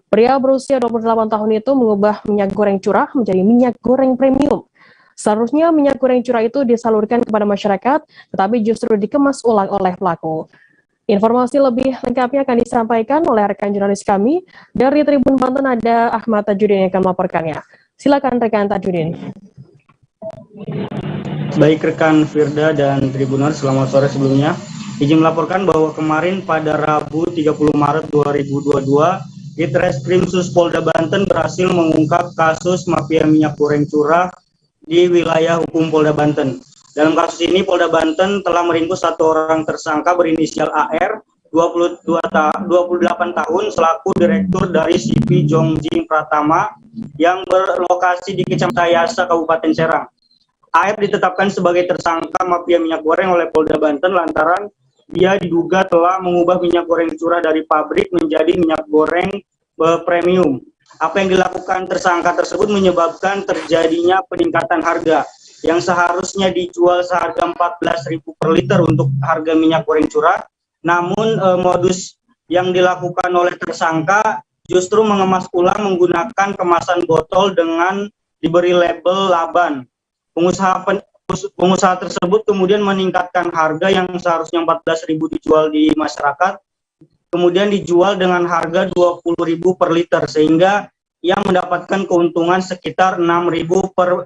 Pria berusia 28 tahun itu mengubah minyak goreng curah menjadi minyak goreng premium. Seharusnya minyak goreng curah itu disalurkan kepada masyarakat, tetapi justru dikemas ulang oleh pelaku. Informasi lebih lengkapnya akan disampaikan oleh rekan jurnalis kami. Dari Tribun Banten ada Ahmad Tajudin yang akan melaporkannya. Silakan rekan Tajudin. Baik rekan Firda dan Tribuners, selamat sore sebelumnya. Izin melaporkan bahwa kemarin pada Rabu 30 Maret 2022, di Treskrimsus Polda Banten berhasil mengungkap kasus mafia minyak goreng curah di wilayah hukum Polda Banten. Dalam kasus ini, Polda Banten telah meringkus satu orang tersangka berinisial AR, 28 tahun, selaku direktur dari CV Jongjing Pratama yang berlokasi di Kecamatan Yasa, Kabupaten Serang. AR ditetapkan sebagai tersangka mafia minyak goreng oleh Polda Banten lantaran dia diduga telah mengubah minyak goreng curah dari pabrik menjadi minyak goreng premium. Apa yang dilakukan tersangka tersebut menyebabkan terjadinya peningkatan harga yang seharusnya dijual seharga 14.000 per liter untuk harga minyak goreng curah. Namun modus yang dilakukan oleh tersangka justru mengemas ulang menggunakan kemasan botol dengan diberi label Laban. Pengusaha tersebut kemudian meningkatkan harga yang seharusnya 14.000 dijual di masyarakat, kemudian dijual dengan harga 20.000 per liter, sehingga ia mendapatkan keuntungan sekitar 6.000 per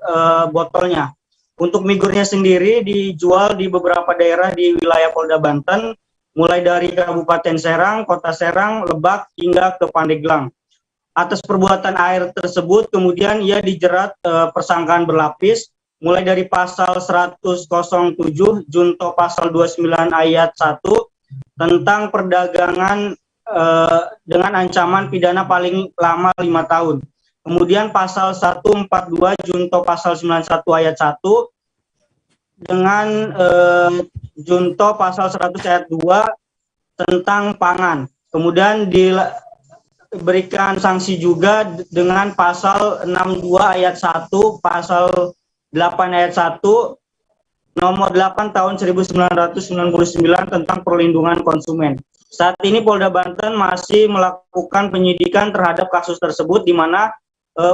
botolnya. Untuk migurnya sendiri dijual di beberapa daerah di wilayah Polda Banten, mulai dari Kabupaten Serang, Kota Serang, Lebak, hingga ke Pandeglang. Atas perbuatan AR tersebut, kemudian ia dijerat persangkaan berlapis, mulai dari pasal 107, junto pasal 29 ayat 1, tentang perdagangan dengan ancaman pidana paling lama 5 tahun. Kemudian pasal 142 junto pasal 91 ayat 1 dengan junto pasal 100 ayat 2 tentang pangan. Kemudian diberikan sanksi juga dengan pasal 62 ayat 1, pasal 8 ayat 1, nomor 8 tahun 1999 tentang perlindungan konsumen. Saat ini Polda Banten masih melakukan penyidikan terhadap kasus tersebut, di mana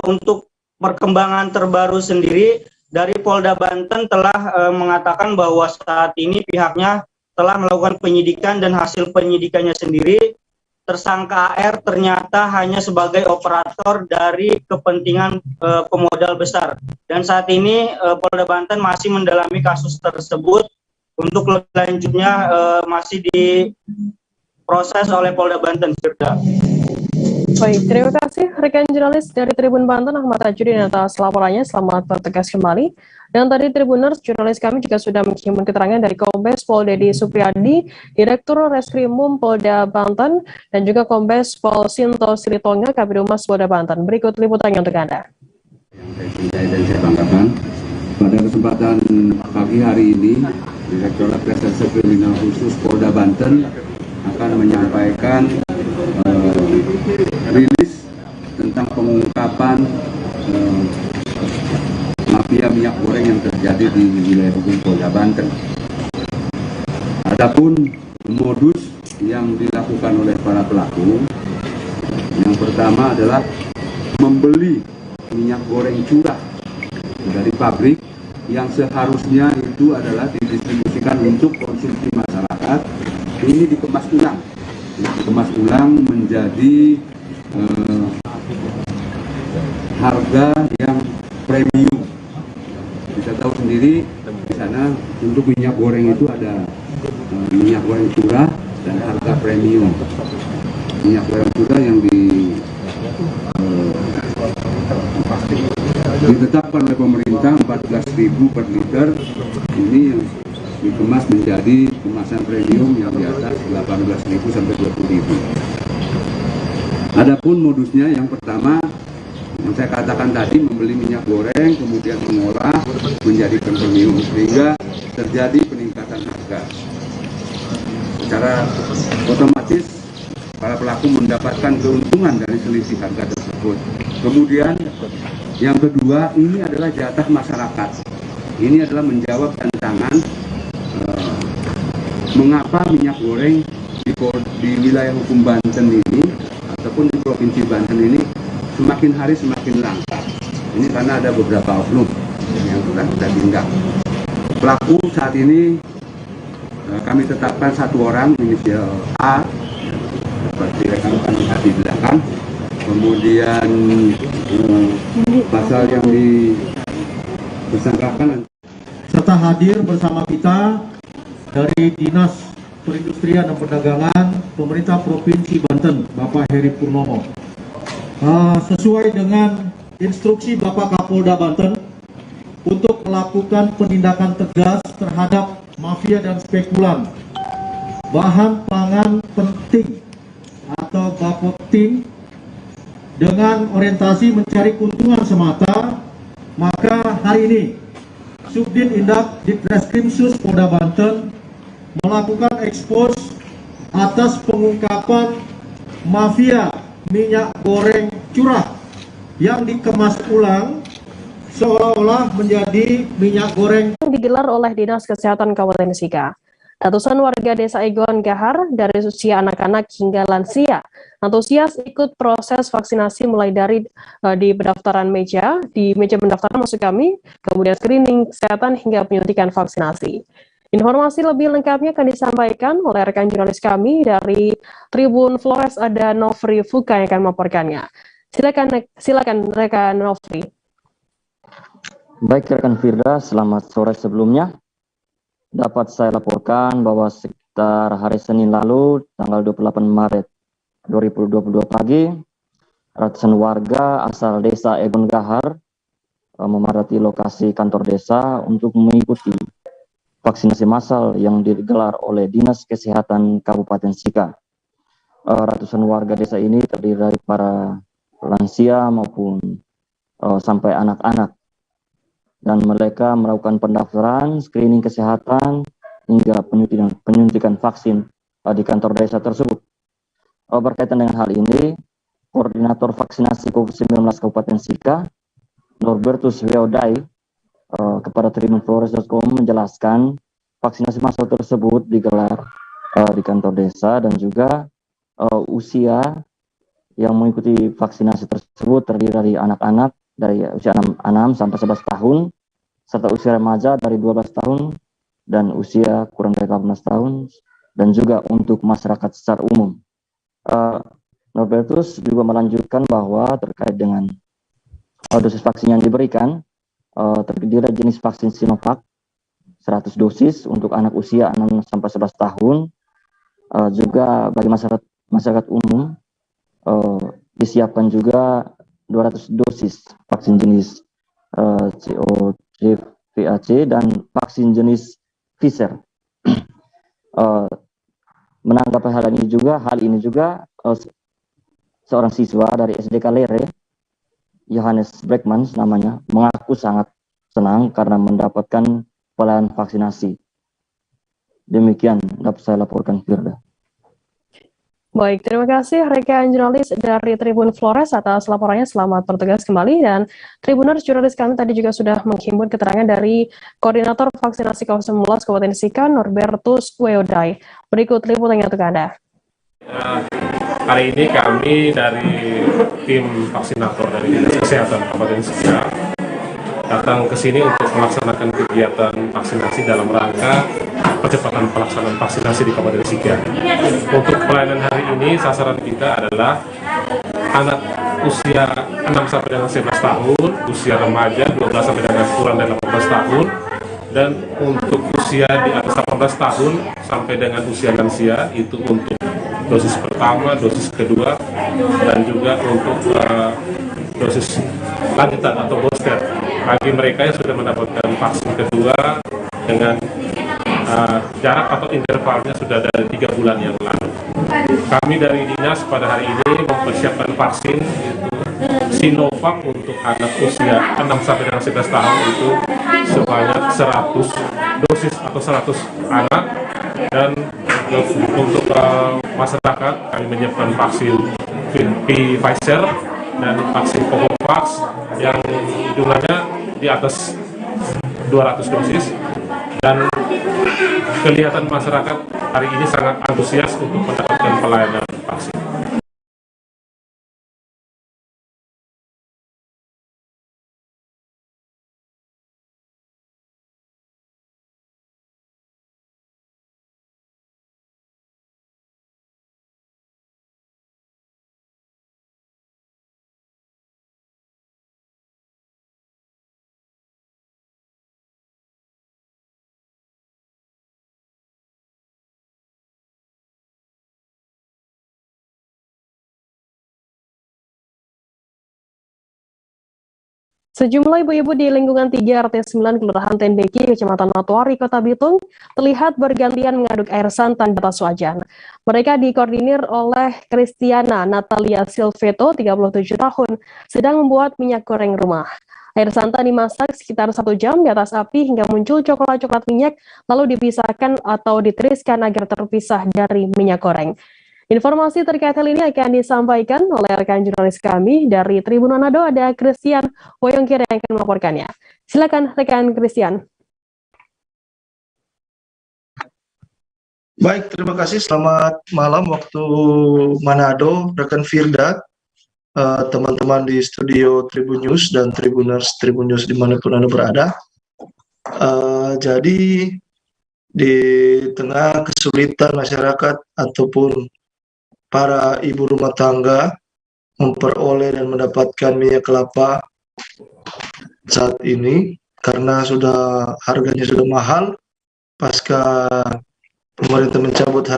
untuk perkembangan terbaru sendiri dari Polda Banten telah mengatakan bahwa saat ini pihaknya telah melakukan penyidikan dan hasil penyidikannya sendiri tersangka AR ternyata hanya sebagai operator dari kepentingan pemodal besar. Dan saat ini Polda Banten masih mendalami kasus tersebut. Untuk selanjutnya masih diproses oleh Polda Banten, Firda. Baik, terima kasih rekan jurnalis dari Tribun Banten Ahmad Tajudin atas laporannya. Selamat bertugas kembali. Dan tadi Tribuners, jurnalis kami juga sudah menghimpun keterangan dari Kombes Pol Dedi Supriyadi, Direktur Reskrimum Polda Banten, dan juga Kombes Pol Sinto Sritonga, Kabid Humas Polda Banten. Berikut liputannya untuk Anda. Yang saya banggakan, pada kesempatan pagi hari ini, Direktorat Reserse Kriminal Khusus Polda Banten akan menyampaikan rilis tentang pengungkapan mafia minyak goreng yang terjadi di wilayah hukum Polda Banten. Adapun modus yang dilakukan oleh para pelaku, yang pertama adalah membeli minyak goreng curah dari pabrik yang seharusnya itu adalah didistribusikan untuk konsumsi masyarakat. Ini dikemas ulang menjadi harga yang premium. Kita tahu sendiri di sana untuk minyak goreng itu ada minyak goreng curah dan harga premium. Minyak goreng curah yang ditetapkan oleh pemerintah 14.000 per liter, ini yang dikemas menjadi kemasan premium yang di atas 18.000 sampai 20.000. Adapun modusnya yang pertama yang saya katakan tadi, membeli minyak goreng kemudian mengolah menjadikan premium sehingga terjadi peningkatan harga. Secara otomatis para pelaku mendapatkan keuntungan dari selisih harga tersebut. Kemudian yang kedua, ini adalah jatah masyarakat. Ini adalah menjawab tantangan mengapa minyak goreng di wilayah hukum Banten ini ataupun di Provinsi Banten ini semakin hari semakin langka. Ini karena ada beberapa oknum yang sudah kita tindak. Pelaku saat ini kami tetapkan satu orang, inisial A, seperti rekan-rekan di belakang. Kemudian pasal yang dipersangkakan serta hadir bersama kita dari Dinas Perindustrian dan Perdagangan Pemerintah Provinsi Banten, Bapak Heri Purnomo. Sesuai dengan instruksi Bapak Kapolda Banten untuk melakukan penindakan tegas terhadap mafia dan spekulan bahan pangan penting atau bapeptin dengan orientasi mencari keuntungan semata, maka hari ini Subdit Indak Ditreskrimsus Polda Banten melakukan ekspos atas pengungkapan mafia minyak goreng curah yang dikemas ulang seolah-olah menjadi minyak goreng. Digelar oleh Dinas Kesehatan Kabupaten Sika. Ratusan warga desa Egon Gahar dari usia anak-anak hingga lansia antusias ikut proses vaksinasi mulai dari di meja pendaftaran maksud kami, kemudian screening kesehatan hingga penyuntikan vaksinasi. Informasi lebih lengkapnya akan disampaikan oleh rekan jurnalis kami dari Tribun Flores, ada Nofri Fuka yang akan melaporkannya. Silakan rekan Nofri. Baik rekan Firda, selamat sore sebelumnya. Dapat saya laporkan bahwa sekitar hari Senin lalu, tanggal 28 Maret 2022 pagi, ratusan warga asal desa Egon Gahar memadati lokasi kantor desa untuk mengikuti vaksinasi massal yang digelar oleh Dinas Kesehatan Kabupaten Sika. Ratusan warga desa ini terdiri dari para lansia maupun sampai anak-anak. Dan mereka melakukan pendaftaran, screening kesehatan, hingga penyuntikan vaksin di kantor desa tersebut. Berkaitan dengan hal ini, Koordinator Vaksinasi COVID-19 Kabupaten Sika, Norbertus Weodai, kepada tribunflores.com menjelaskan vaksinasi massal tersebut digelar di kantor desa dan juga usia yang mengikuti vaksinasi tersebut terdiri dari anak-anak dari usia 6 sampai 11 tahun, serta usia remaja dari 12 tahun, dan usia kurang dari 18 tahun, dan juga untuk masyarakat secara umum. Norbertus juga melanjutkan bahwa terkait dengan dosis vaksin yang diberikan, terdiri dari jenis vaksin Sinovac, 100 dosis untuk anak usia 6 sampai 11 tahun, juga bagi masyarakat umum, disiapkan juga 200 dosis vaksin jenis COVAC dan vaksin jenis Pfizer. Menanggapi hal ini juga seorang siswa dari SDK Lere, Johannes Blackman namanya, mengaku sangat senang karena mendapatkan pelayanan vaksinasi. Demikian dapat saya laporkan, Firda. Baik, terima kasih rekan jurnalis dari Tribun Flores atas laporannya. Selamat bertugas kembali. Dan Tribuners jurnalis kami tadi juga sudah menghimpun keterangan dari Koordinator Vaksinasi COVID-19 Kabupaten Sika, Norbertus Weodai. Berikut liputannya untuk Anda. Hari ini kami dari tim vaksinator dari Dinas Kesehatan Kabupaten Sika datang ke sini untuk melaksanakan kegiatan vaksinasi dalam rangka percepatan pelaksanaan vaksinasi di Kabupaten Sika. Untuk pelayanan hari ini, sasaran kita adalah anak usia 6 sampai dengan 11 tahun, usia remaja 12 sampai dengan kurang dari 18 tahun, dan untuk usia di atas 18 tahun sampai dengan usia lansia itu untuk dosis pertama, dosis kedua, dan juga untuk dosis lanjutan atau booster bagi mereka yang sudah mendapatkan vaksin kedua dengan jarak atau intervalnya sudah dari 3 bulan yang lalu. Kami dari Dinas pada hari ini mempersiapkan vaksin itu Sinovac untuk anak usia 6 sampai dengan 11 tahun itu sebanyak 100 dosis atau 100 anak, dan untuk masyarakat kami menyiapkan vaksin Pfizer dan vaksin Covovax yang jumlahnya di atas 200 dosis, dan kelihatan masyarakat hari ini sangat antusias untuk mendapatkan pelayanan vaksin. Sejumlah ibu-ibu di lingkungan 3 RT 9 Kelurahan Tendeki, Kecamatan Matuari, Kota Bitung, terlihat bergantian mengaduk air santan di atas wajan. Mereka dikoordinir oleh Kristiana Natalia Silveto, 37 tahun, sedang membuat minyak goreng rumah. Air santan dimasak sekitar 1 jam di atas api hingga muncul coklat-coklat minyak, lalu dipisahkan atau ditiriskan agar terpisah dari minyak goreng. Informasi terkait hal ini akan disampaikan oleh rekan jurnalis kami dari Tribun Manado, ada Christian Woyongkir yang akan melaporkannya. Silakan rekan Christian. Baik, terima kasih. Selamat malam waktu Manado, rekan Firda, teman-teman di studio Tribun News dan Tribuners Tribun News dimanapun Anda berada. Jadi di tengah kesulitan masyarakat ataupun para ibu rumah tangga memperoleh dan mendapatkan minyak kelapa saat ini karena harganya sudah mahal pasca pemerintah mencabut.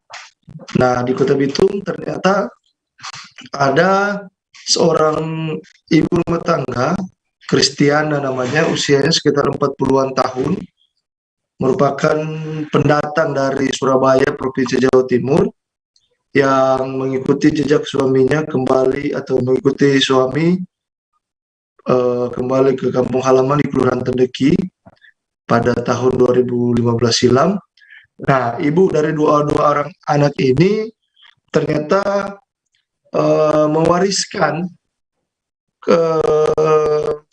Nah, di Kota Bitung ternyata ada seorang ibu rumah tangga, Kristiana namanya, usianya sekitar 40-an tahun, merupakan pendatang dari Surabaya, Provinsi Jawa Timur, yang mengikuti jejak suaminya kembali atau mengikuti suami kembali ke kampung halaman di Kelurahan Tendeki pada tahun 2015 silam. Nah, ibu dari dua orang anak ini ternyata mewariskan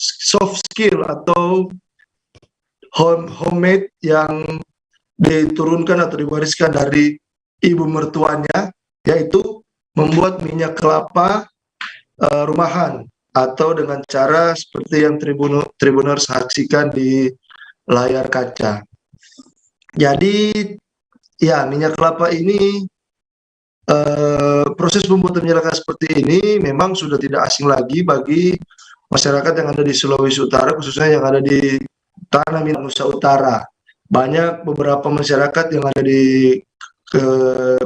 soft skill atau homemade yang diturunkan atau diwariskan dari ibu mertuanya, yaitu membuat minyak kelapa rumahan atau dengan cara seperti yang Tribuners saksikan di layar kaca. Jadi ya, minyak kelapa ini proses pembuatan minyak kelapa seperti ini memang sudah tidak asing lagi bagi masyarakat yang ada di Sulawesi Utara, khususnya yang ada di tanah Minang Nusa Utara. Banyak beberapa masyarakat yang ada di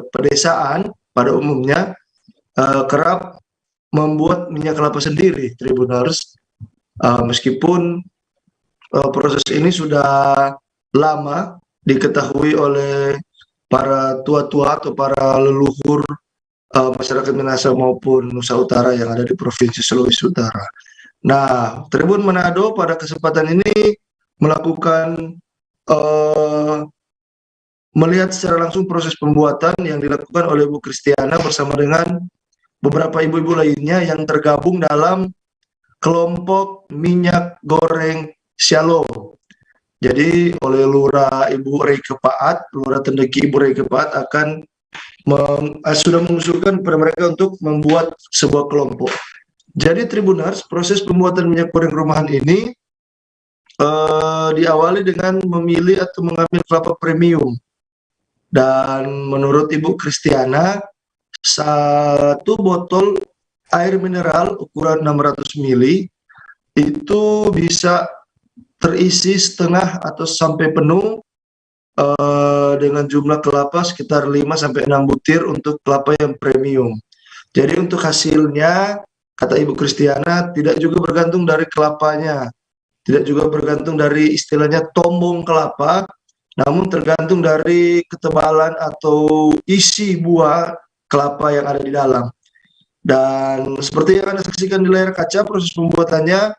pedesaan pada umumnya kerap membuat minyak kelapa sendiri, Tribuners. Meskipun proses ini sudah lama diketahui oleh para tua-tua atau para leluhur masyarakat Minahasa maupun Nusa Utara yang ada di Provinsi Sulawesi Utara. Nah, Tribun Manado pada kesempatan ini melakukan melihat secara langsung proses pembuatan yang dilakukan oleh Bu Kristiana bersama dengan beberapa ibu-ibu lainnya yang tergabung dalam kelompok minyak goreng Shalom. Jadi oleh Lurah Ibu Reike Paat, Lurah Tendeki Ibu Reike Paat akan sudah mengusulkan kepada mereka untuk membuat sebuah kelompok. Jadi Tribuners, proses pembuatan minyak goreng rumahan ini diawali dengan memilih atau mengambil kelapa premium. Dan menurut Ibu Kristiana, 1 botol air mineral ukuran 600 ml itu bisa terisi setengah atau sampai penuh dengan jumlah kelapa sekitar 5-6 butir untuk kelapa yang premium. Jadi untuk hasilnya, kata Ibu Kristiana, tidak juga bergantung dari kelapanya, tidak juga bergantung dari istilahnya tombong kelapa, namun tergantung dari ketebalan atau isi buah kelapa yang ada di dalam. Dan seperti yang Anda saksikan di layar kaca, proses pembuatannya